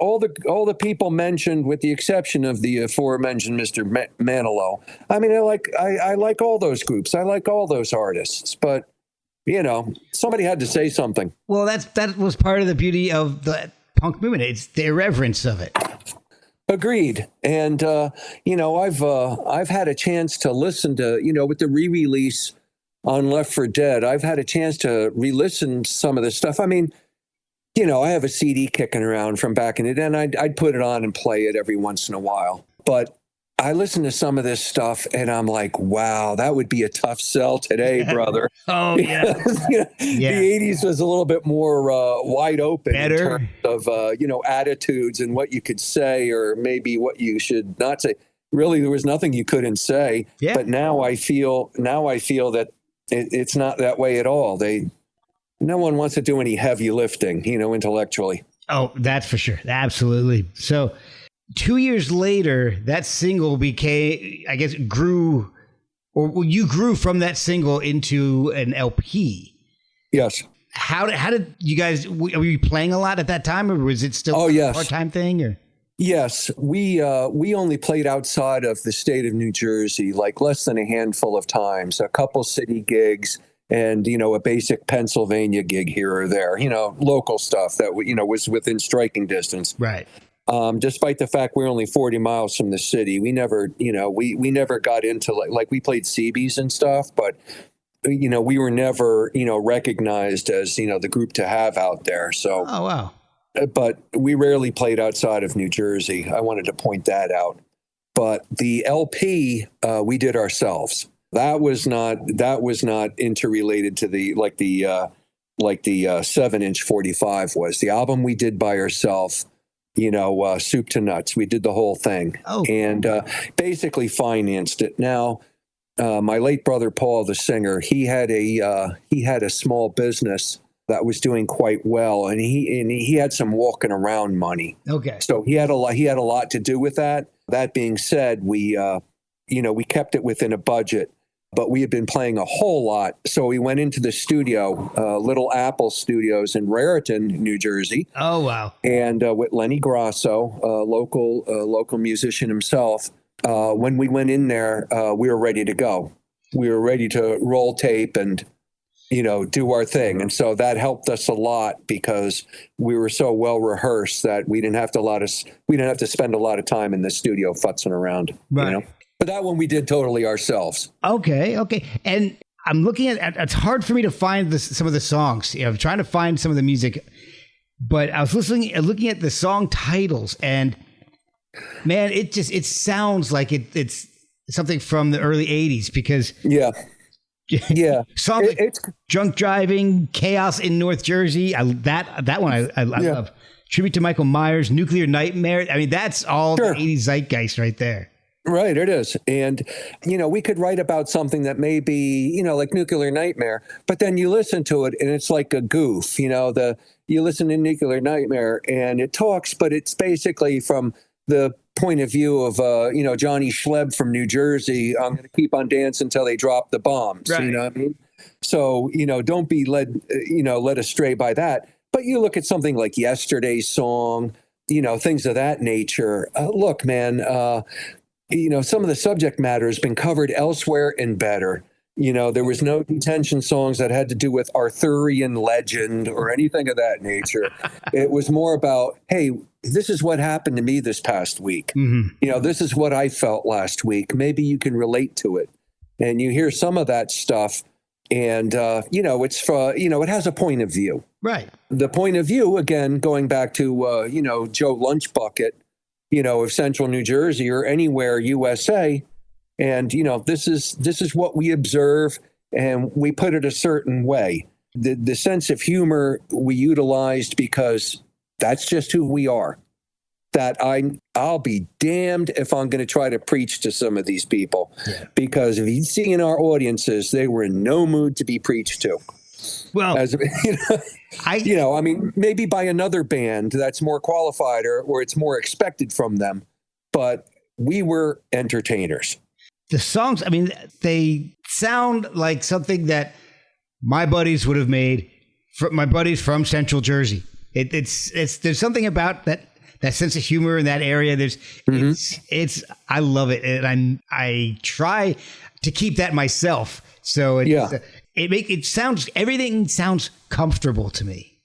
All the people mentioned, with the exception of the aforementioned Mr. Manilow. I mean, I like all those groups. I like all those artists, but somebody had to say something. Well, that was part of the beauty of the punk movement. It's the irreverence of it. Agreed. And I've had a chance to listen to with the re-release on Left for Dead. I've had a chance to re-listen to some of this stuff. I mean, I have a CD kicking around from back in the day, and I'd put it on and play it every once in a while. But I listen to some of this stuff and I'm like, wow, that would be a tough sell today, brother. Oh, yeah. The 80s was a little bit more wide open Better. in terms of, attitudes and what you could say or maybe what you should not say. Really, there was nothing you couldn't say. Yeah. But now I feel that it's not that way at all. No one wants to do any heavy lifting, intellectually. Oh, that's for sure. Absolutely. So 2 years later, that single became, I guess, grew, or you grew from that single into an LP. Yes. How did you guys, were you playing a lot at that time, or was it still a part-time thing? Or? Yes, we only played outside of the state of New Jersey, like less than a handful of times, a couple city gigs and, a basic Pennsylvania gig here or there, local stuff that, was within striking distance. Right. Despite the fact we're only 40 miles from the city, we never, we never got into like we played CBs and stuff, but, we were never, recognized as, the group to have out there. So, oh, wow. But we rarely played outside of New Jersey. I wanted to point that out. But the LP, we did ourselves. That was not interrelated to the 7-inch 45 was. The album we did by ourselves. Soup to nuts. We did the whole thing and basically financed it. Now, my late brother, Paul, the singer, he had a small business that was doing quite well. And he had some walking around money. Okay. So he had a lot to do with that. That being said, we kept it within a budget. But we had been playing a whole lot. So we went into the studio, Little Apple Studios in Raritan, New Jersey. Oh, wow. And with Lenny Grasso, local musician himself. When we went in there, we were ready to go. We were ready to roll tape and, do our thing. And so that helped us a lot because we were so well rehearsed that we didn't have to spend a lot of time in the studio futzing around, Right. But that one we did totally ourselves. Okay. And I'm looking at, it's hard for me to find some of the songs. I'm trying to find some of the music, but I was looking at the song titles, and man, it sounds like it's something from the early 80s because yeah. songs like it's Drunk Driving, Chaos in North Jersey. That one I love. Tribute to Michael Myers, Nuclear Nightmare. I mean, that's all the 80s zeitgeist right there. Right, it is. And, we could write about something that may be, like Nuclear Nightmare, but then you listen to it and it's like a goof, you listen to Nuclear Nightmare and it talks, but it's basically from the point of view of, Johnny Schleb from New Jersey. I'm going to keep on dancing until they drop the bombs. Right. You know what I mean? So, don't be led astray by that. But you look at something like Yesterday's Song, things of that nature. Look, man, some of the subject matter has been covered elsewhere and better. There was no Detention songs that had to do with Arthurian legend or anything of that nature. It was more about, hey, this is what happened to me this past week. Mm-hmm. This is what I felt last week. Maybe you can relate to it. And you hear some of that stuff and, it's for, it has a point of view. Right. The point of view, again, going back to, Joe Lunchbucket, of Central New Jersey or anywhere USA. And, this is what we observe and we put it a certain way. The sense of humor we utilized because that's just who we are. That I'll be damned if I'm going to try to preach to some of these people because if you see in our audiences, they were in no mood to be preached to. Well, maybe by another band that's more qualified or it's more expected from them, but we were entertainers. The songs, they sound like something that my buddies would have made. My buddies from Central Jersey. There's something about that sense of humor in that area. I love it, and I try to keep that myself. So everything sounds comfortable to me.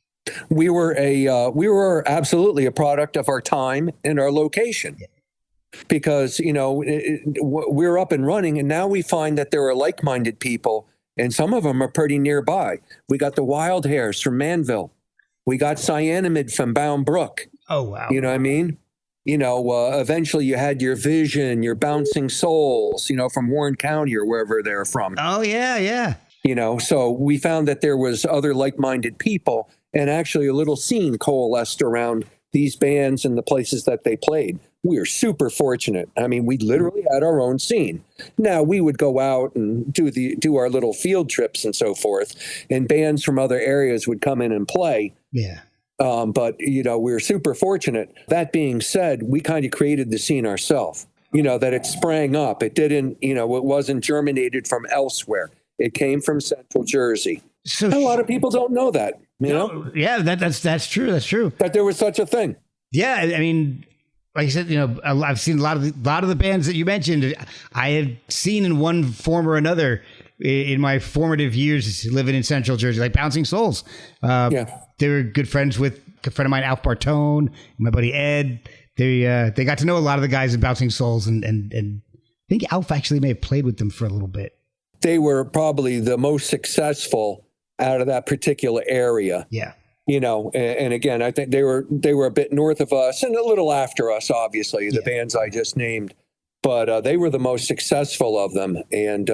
We were absolutely a product of our time and our location. Yeah. Because, we're up and running and now we find that there are like-minded people and some of them are pretty nearby. We got the Wild Hairs from Manville, We got cyanamide from Bound Brook. Oh, wow. You know what I mean? Eventually you had your Vision, your Bouncing Souls, from Warren County or wherever they're from. Oh, yeah. So we found that there was other like-minded people, and actually a little scene coalesced around these bands and the places that they played. We were super fortunate. I mean, we literally had our own scene. Now we would go out and do our little field trips and so forth, and bands from other areas would come in and play. Yeah. But we were super fortunate. That being said, we kind of created the scene ourselves, that it sprang up. It didn't, it wasn't germinated from elsewhere. It came from Central Jersey. So a lot of people don't know that, Yeah, that's true. That's true. That there was such a thing. Yeah. I mean, like you said, I've seen a lot of the bands that you mentioned. I have seen in one form or another in my formative years living in Central Jersey, like Bouncing Souls. They were good friends with a friend of mine, Alf Bartone, my buddy Ed. They got to know a lot of the guys in Bouncing Souls, and I think Alf actually may have played with them for a little bit. They were probably the most successful out of that particular area. Yeah. And again, I think they were a bit north of us and a little after us, obviously, the bands I just named, but they were the most successful of them. And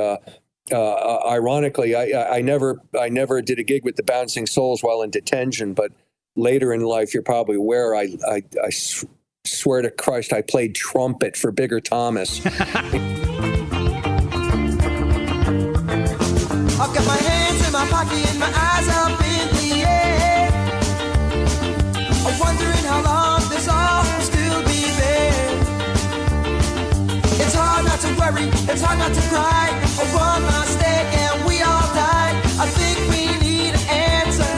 ironically, I never did a gig with the Bouncing Souls while in Detention, but later in life, you're probably aware, I swear to Christ, I played trumpet for Bigger Thomas. I've got my hands in my pocket and my eyes up in the air. I'm wondering how long this all will still be there. It's hard not to worry, it's hard not to cry. One mistake and we all die. I think we need an answer.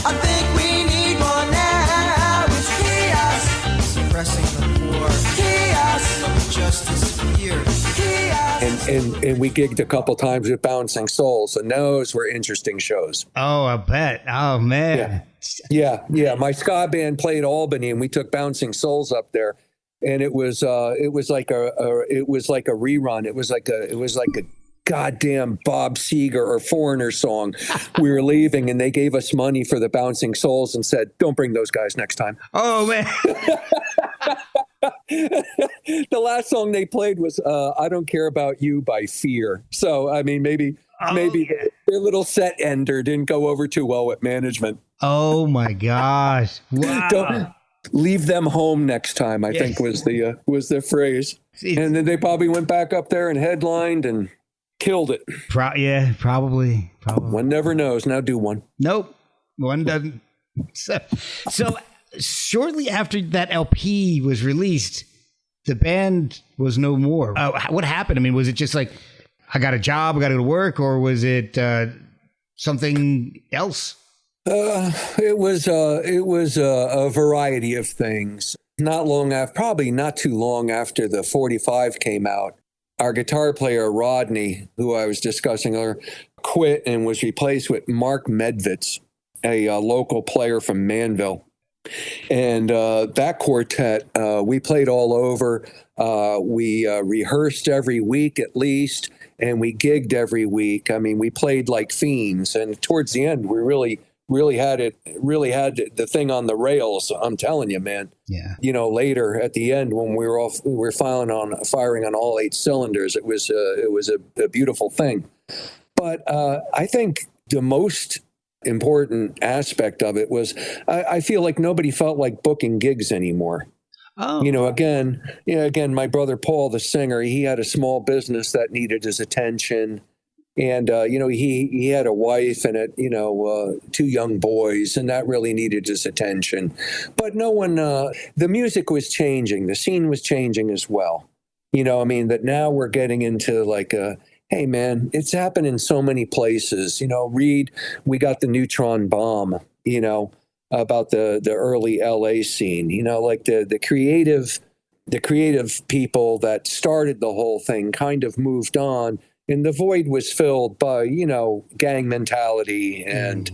I think we need one now. It's chaos, suppressing the poor. Chaos, justice here. Chaos. And we gigged a couple times with Bouncing Souls, and those were interesting shows. Oh, I bet. Oh, man. Yeah. My ska band played Albany, and we took Bouncing Souls up there, and it was like a rerun. It was like a goddamn Bob Seger or Foreigner song. We were leaving, and they gave us money for the Bouncing Souls and said, "Don't bring those guys next time." Oh, man. The last song they played was "I Don't Care About You" by Fear. So I mean, maybe their little set ender didn't go over too well with management. Oh my gosh! Wow. Don't leave them home next time, I think was the phrase. And then they probably went back up there and headlined and killed it. Probably. One never knows. Now do one. Nope, one doesn't. So shortly after that LP was released, the band was no more. What happened? I mean, was it just like, I got a job, I got to go to work, or was it something else? It was a variety of things. Probably not too long after the 45 came out, our guitar player, Rodney, who I was discussing earlier, quit and was replaced with Mark Medvitz, a local player from Manville. And that quartet, we played all over. We rehearsed every week at least, and we gigged every week. I mean, we played like fiends. And towards the end, we really had the thing on the rails. I'm telling you, man. Yeah. Later at the end, when we were firing on all 8 cylinders, it was a beautiful thing. But I think the most important aspect of it was I feel like nobody felt like booking gigs anymore. Oh. Again, my brother Paul, the singer, he had a small business that needed his attention. And, he had a wife and 2 young boys, and that really needed his attention. But no one, the music was changing. The scene was changing as well. That now we're getting into like hey, man, it's happened in so many places. Read, we got the neutron bomb, about the early LA scene, like the creative people that started the whole thing kind of moved on. And the void was filled by, gang mentality and,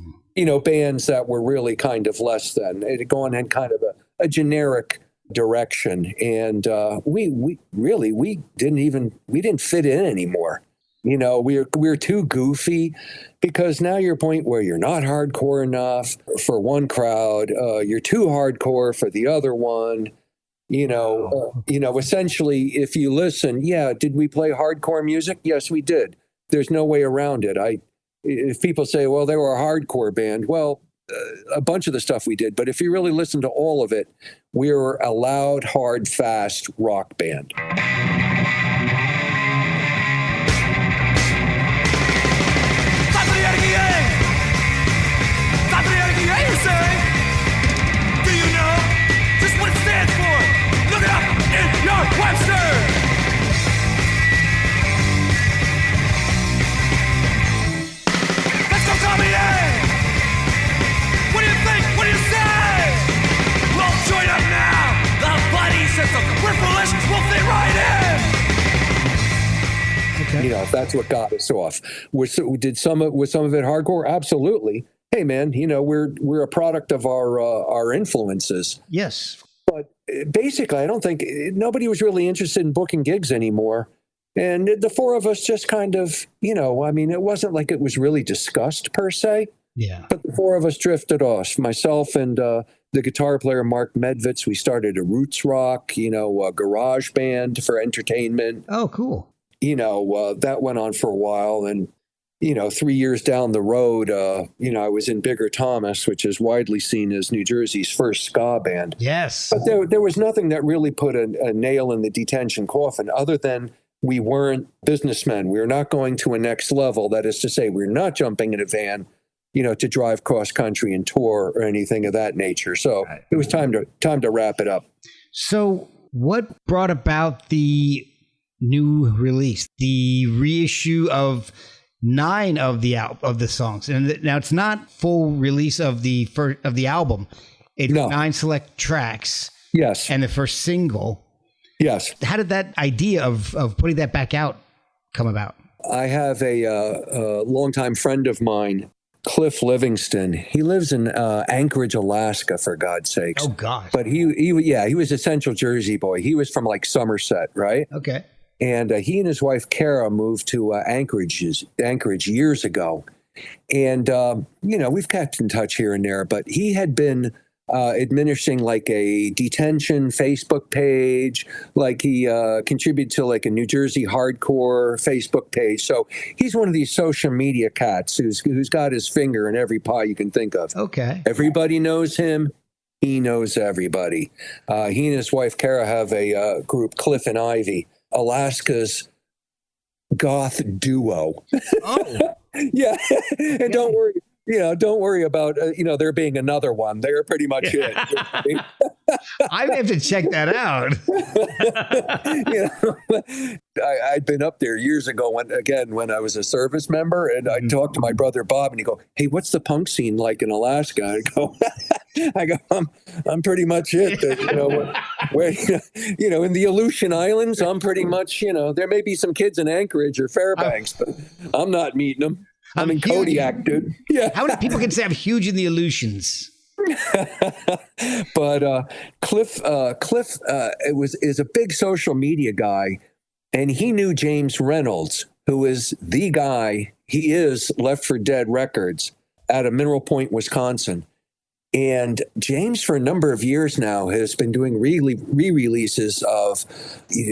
bands that were really kind of less than. It had gone in kind of a generic direction. And we didn't fit in anymore. we're too goofy, because now you're a point where you're not hardcore enough for one crowd. You're too hardcore for the other one. Essentially, if you listen, did we play hardcore music? Yes, we did. There's no way around it. If people say, well, they were a hardcore band, well, a bunch of the stuff we did. But if you really listen to all of it, we were a loud, hard, fast rock band. Do you know just what it stands for? Look it up in your Webster. Let's go, Tommy A. What do you think? What do you say? Well, join up now. The buddy system. We're foolish. We'll fit right in. Okay. If that's what got us off. Was some of it hardcore? Absolutely. Hey, man, we're a product of our influences. Yes. But basically, I don't think nobody was really interested in booking gigs anymore. And the four of us just kind of, it wasn't like it was really discussed per se. Yeah. But the four of us drifted off. Myself and the guitar player, Mark Medvitz, we started a roots rock, a garage band for entertainment. Oh, cool. That went on for a while. And 3 years down the road, I was in Bigger Thomas, which is widely seen as New Jersey's first ska band. Yes. But there was nothing that really put a nail in the Detention coffin, other than we weren't businessmen. We were not going to a next level. That is to say, we're not jumping in a van, to drive cross country and tour or anything of that nature. So It was time to wrap it up. So what brought about the new release, the reissue of 9 of the songs? And now it's not full release of the album. It's 9 select tracks. Yes. And the first single. Yes. How did that idea of putting that back out come about? I have a longtime friend of mine, Cliff Livingston. He lives in Anchorage, Alaska, for God's sakes. Oh, gosh. But he was a Central Jersey boy. He was from like Somerset, right? Okay. And he and his wife, Kara, moved to Anchorage years ago. And, we've kept in touch here and there, but he had been administering like a Detention Facebook page, like he contributed to like a New Jersey hardcore Facebook page. So he's one of these social media cats who's got his finger in every pie you can think of. Okay. Everybody knows him. He knows everybody. He and his wife, Kara, have a group, Cliff and Ivy, Alaska's goth duo. Oh. Yeah. And don't worry about, there being another one. They're pretty much it. I have to check that out. I'd been up there years ago when I was a service member, and I talked to my brother Bob, and he go, "Hey, what's the punk scene like in Alaska?" I go, I'm pretty much it. Where, in the Aleutian Islands, I'm pretty much, there may be some kids in Anchorage or Fairbanks, but I'm not meeting them. I'm in Kodiak, dude. Yeah. How many people can say I'm huge in the Aleutians? But Cliff is a big social media guy, and he knew James Reynolds, who is the guy. He is Left for Dead Records out of Mineral Point, Wisconsin. And James, for a number of years now, has been doing re-releases of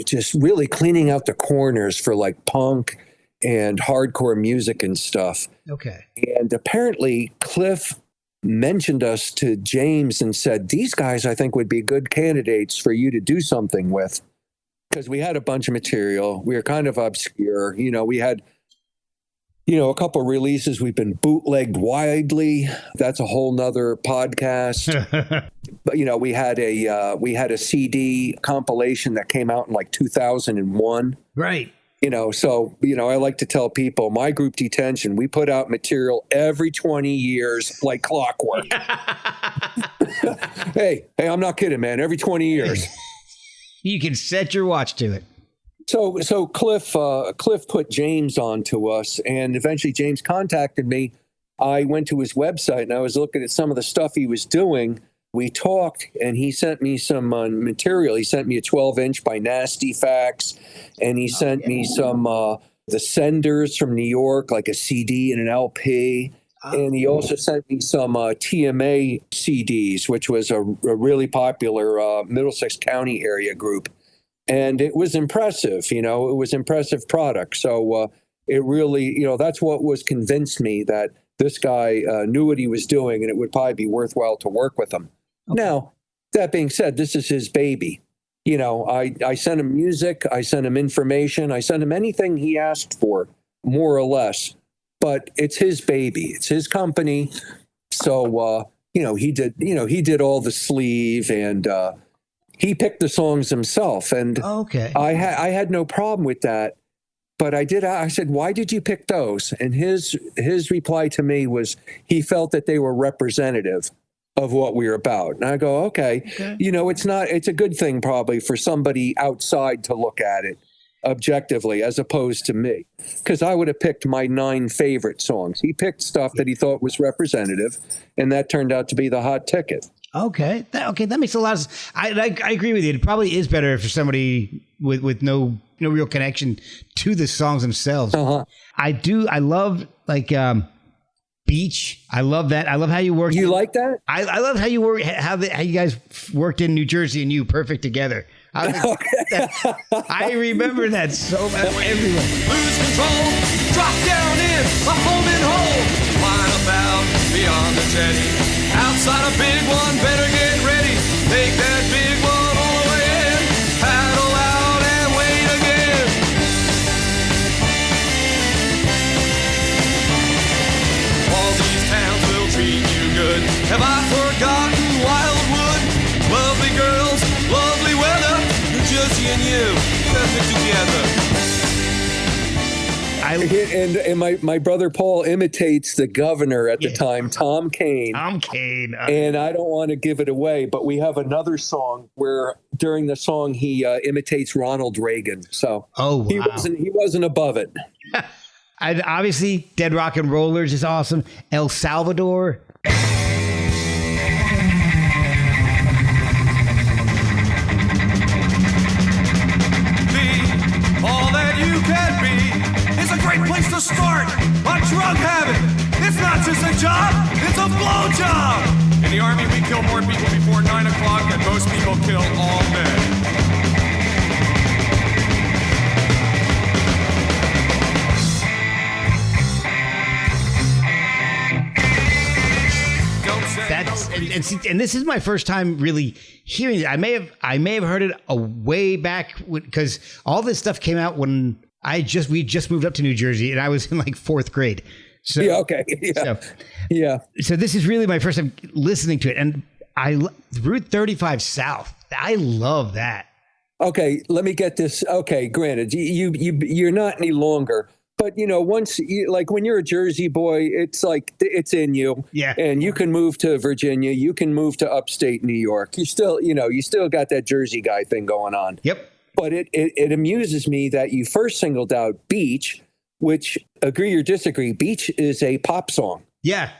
just really cleaning out the corners for like punk and hardcore music and stuff. Okay. And apparently Cliff mentioned us to James and said, these guys, I think, would be good candidates for you to do something with. Because we had a bunch of material. We were kind of obscure. We had, a couple of releases. We've been bootlegged widely. That's a whole nother podcast. But, we had a CD compilation that came out in like 2001. Right. So, I like to tell people, my group Detention, we put out material every 20 years like clockwork. Hey, I'm not kidding, man. Every 20 years. You can set your watch to it. So Cliff put James on to us, and eventually James contacted me. I went to his website, and I was looking at some of the stuff he was doing. We talked, and he sent me some material. He sent me a 12-inch by Nasty Facts, and he sent me some the Senders from New York, like a CD and an LP. And he also sent me some TMA CDs, which was a really popular Middlesex County area group. And it was impressive, it was impressive product. So it really, that's what was convinced me that this guy knew what he was doing and it would probably be worthwhile to work with him. Okay. Now, that being said, this is his baby. I sent him music, I sent him information, I sent him anything he asked for, more or less. But it's his baby, it's his company. So he did all the sleeve and he picked the songs himself. And okay, I had no problem with that. But I said, why did you pick those? And his reply to me was he felt that they were representative of what we were about. And I go, okay. It's a good thing probably for somebody outside to look at it objectively as opposed to me, because I would have picked my 9 favorite songs. He picked stuff that he thought was representative, and that turned out to be the hot ticket. Okay. That makes a lot of sense. I agree with you. It probably is better for somebody with no real connection to the songs themselves. Uh-huh. I love Beach. I love that. I love how you work. You like that? I love how you work. How you guys worked in New Jersey and you perfect together. I remember that so much. Everyone. Lose control, drop down in a home and hold. Line about beyond the jetty. Outside a big one, better get ready. Take that big one all the way in. Paddle out and wait again. All these towns will treat you good. Have I forgotten Wildwood? Lovely girls, lovely weather. New Jersey and you, perfect together. And my brother Paul imitates the governor at the time, Tom Kane. And I don't want to give it away, but we have another song where during the song he imitates Ronald Reagan. So he wasn't above it. Obviously, Dead Rock and Rollers is awesome. El Salvador. Great place to start. A drug habit. It's not just a job, it's a blow job. In the Army, we kill more people before 9 o'clock than most people kill all day. And this is my first time really hearing it. I may have heard it a way back because all this stuff came out when we just moved up to New Jersey and I was in like 4th grade. So, yeah. Okay. Yeah. So this is really my first time listening to it. And Route 35 South, I love that. Okay. Let me get this. Okay. Granted, you're not any longer, but once when you're a Jersey boy, it's like, it's in you. Yeah. And you can move to Virginia. You can move to upstate New York. You still got that Jersey guy thing going on. Yep. But it amuses me that you first singled out Beach, which, agree or disagree, Beach is a pop song. Yeah.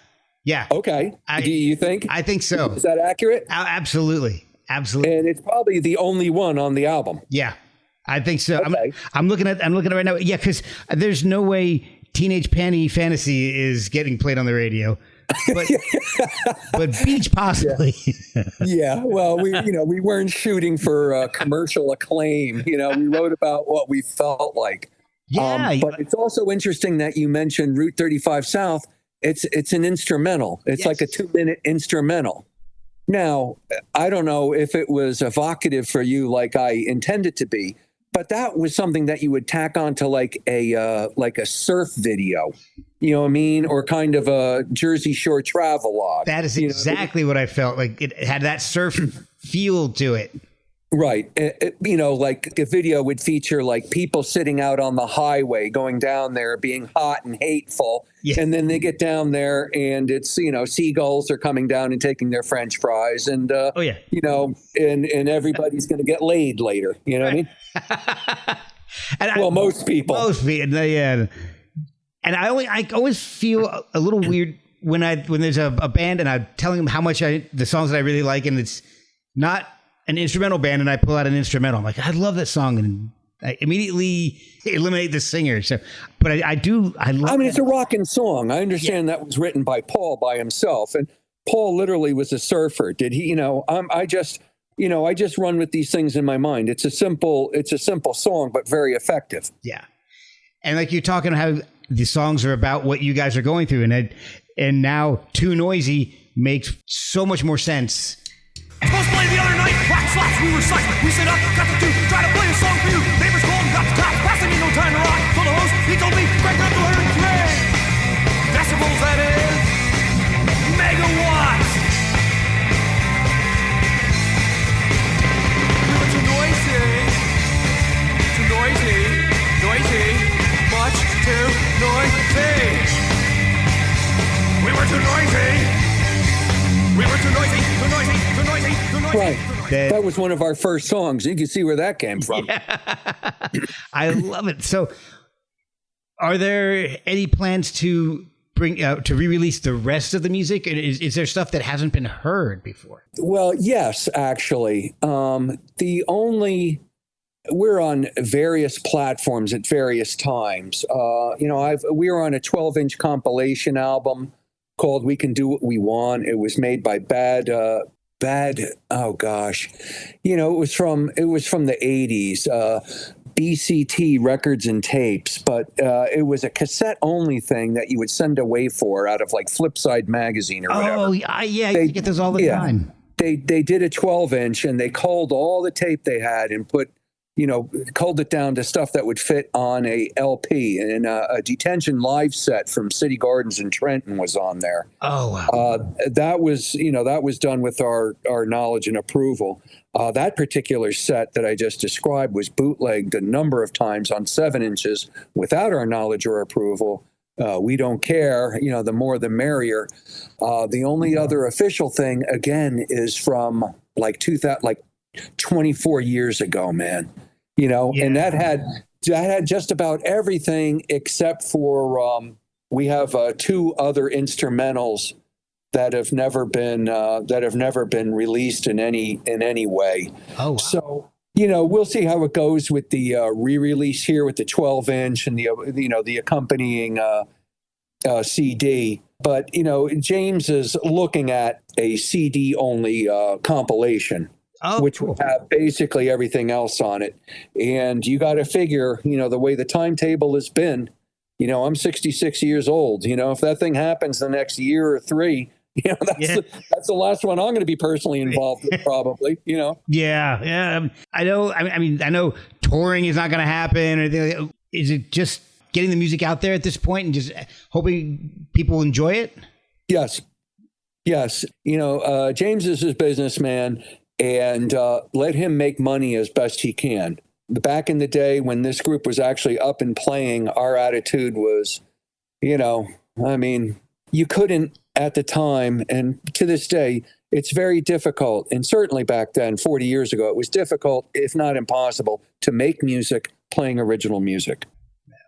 Okay. Do you think? I think so. Is that accurate? Absolutely. And it's probably the only one on the album. Yeah, I think so. Okay. I'm looking at it right now. Yeah, because there's no way Teenage Panty Fantasy is getting played on the radio. But Beach possibly. Yeah. Well, we weren't shooting for commercial acclaim. We wrote about what we felt like. Yeah. But it's also interesting that you mentioned Route 35 South. It's an instrumental. It's like a 2-minute instrumental. Now, I don't know if it was evocative for you like I intended to be, but that was something that you would tack onto like a surf video. You know what I mean? Or kind of a Jersey Shore travelogue. That is exactly what I felt. Like it had that surf feel to it. Right. Like a video would feature like people sitting out on the highway going down there being hot and hateful. Yeah. And then they get down there and it's, seagulls are coming down and taking their French fries. And, and everybody's going to get laid later. You know what I mean? Most people. Yeah. And I always feel a little weird when there's a band and I'm telling them how much the songs that I really like, and it's not an instrumental band, and I pull out an instrumental. I'm like, I love that song, and I immediately eliminate the singer. So, but I love. I mean, it's a rocking song. I understand that was written by Paul by himself, and Paul literally was a surfer. Did he? I just run with these things in my mind. It's a simple song, but very effective. Yeah, and like you're talking how the songs are about what you guys are going through, and now Too Noisy makes so much more sense. Supposed to play the other night, whack slaps, we were psyched. We set up, got the two, try to play a song for you. Neighbors called, got the cops, passing me no time to rock. So the host, he told me, crank up to 103 decibels, that is, megawatts. We were too noisy, much too noisy. We were too noisy. We were too noisy, too noisy, too noisy, too noisy. Right. That was one of our first songs. You can see where that came from. Yeah. I love it. So are there any plans to bring out to re-release the rest of the music? Is there stuff that hasn't been heard before? Well, yes, actually. We're on various platforms at various times. We were on a 12-inch compilation album called "We Can Do What We Want." It was made by Bad. Oh gosh, it was from the 80s. BCT Records and Tapes, but it was a cassette only thing that you would send away for out of like Flipside magazine or whatever. Oh yeah, you get those all the time. They did a 12-inch and they culled all the tape they had and culled it down to stuff that would fit on a LP, and a Detention live set from City Gardens in Trenton was on there. Oh wow! That was done with our knowledge and approval. That particular set that I just described was bootlegged a number of times on 7 inches without our knowledge or approval. We don't care, the more the merrier. The only other official thing again is from like 24 years ago, man. And that had just about everything except for we have 2 other instrumentals that have never been released in any way. Oh, wow. So we'll see how it goes with the re-release here with the 12-inch and the accompanying CD. But James is looking at a CD only compilation. Oh, which cool. will have basically everything else on it. And you got to figure, the way the timetable has been, I'm 66 years old. If that thing happens the next year or 3, that's the last one I'm going to be personally involved with, probably, Yeah. I know. I know touring is not going to happen. Or anything. Is it just getting the music out there at this point and just hoping people enjoy it? Yes. James is his businessman. And let him make money as best he can. Back in the day when this group was actually up and playing, our attitude was, you couldn't at the time, and to this day, it's very difficult. And certainly back then, 40 years ago, it was difficult, if not impossible, to make music playing original music.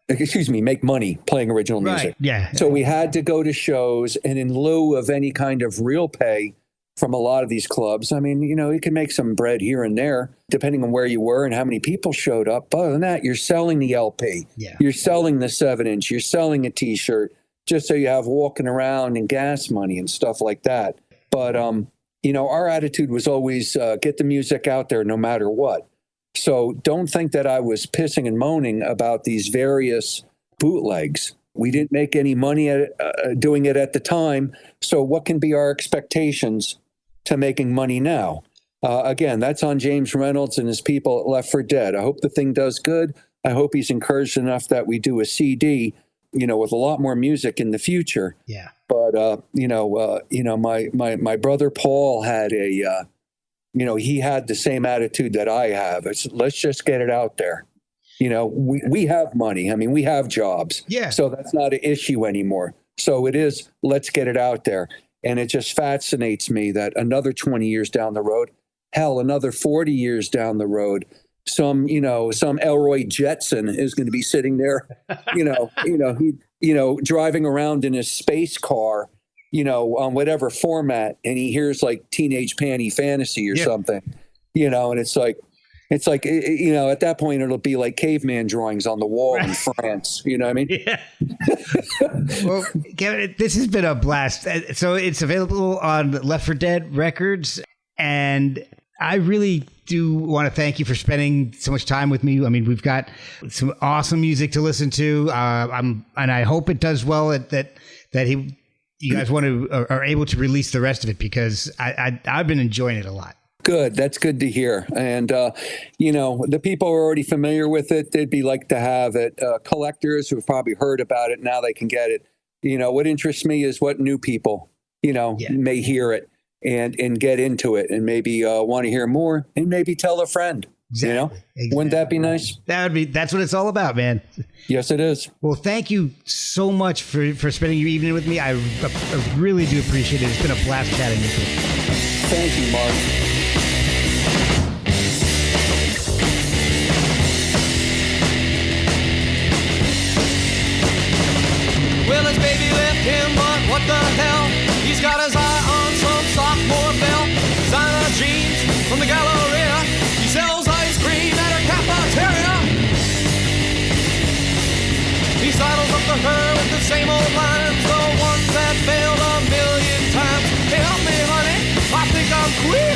Make money playing original music. Right. Yeah. So we had to go to shows, and in lieu of any kind of real pay from a lot of these clubs, you can make some bread here and there, depending on where you were and how many people showed up. But other than that, you're selling the LP. Yeah. You're selling the 7-inch. You're selling a T-shirt just so you have walking around and gas money and stuff like that. But, our attitude was always get the music out there no matter what. So don't think that I was pissing and moaning about these various bootlegs. We didn't make any money doing it at the time. So what can be our expectations to making money now? Again, that's on James Reynolds and his people at Left for Dead. I hope the thing does good. I hope he's encouraged enough that we do a CD, with a lot more music in the future. Yeah. But my brother Paul had he had the same attitude that I have. It's let's just get it out there. We have money. We have jobs. Yeah. So that's not an issue anymore. So it is, let's get it out there. And it just fascinates me that another 20 years down the road, hell, another 40 years down the road, some Elroy Jetson is going to be sitting there, driving around in his space car, on whatever format. And he hears like Teenage Panty Fantasy or something, and it's like, It's like, at that point, it'll be like caveman drawings on the wall in France. You know what I mean? Yeah. Well, Kevin, this has been a blast. So it's available on Left 4 Dead Records. And I really do want to thank you for spending so much time with me. I mean, we've got some awesome music to listen to. And I hope it does well that you guys are able to release the rest of it, because I've been enjoying it a lot. Good. That's good to hear. And, the people are already familiar with it. They'd be like to have it. Collectors who have probably heard about it, now they can get it. What interests me is what new people, may hear it and get into it and maybe want to hear more and maybe tell a friend. Exactly. Wouldn't that be nice? That's what it's all about, man. Yes, it is. Well, thank you so much for spending your evening with me. I really do appreciate it. It's been a blast chatting with you. Thank you, Mark. Well, his baby left him, but what the hell? He's got his eye on some sophomore belle. Designer jeans from the Galleria. He sells ice cream at a cafeteria. He sidles up to her with the same old lines, the ones that failed a million times. Hey, help me, honey, I think I'm queer.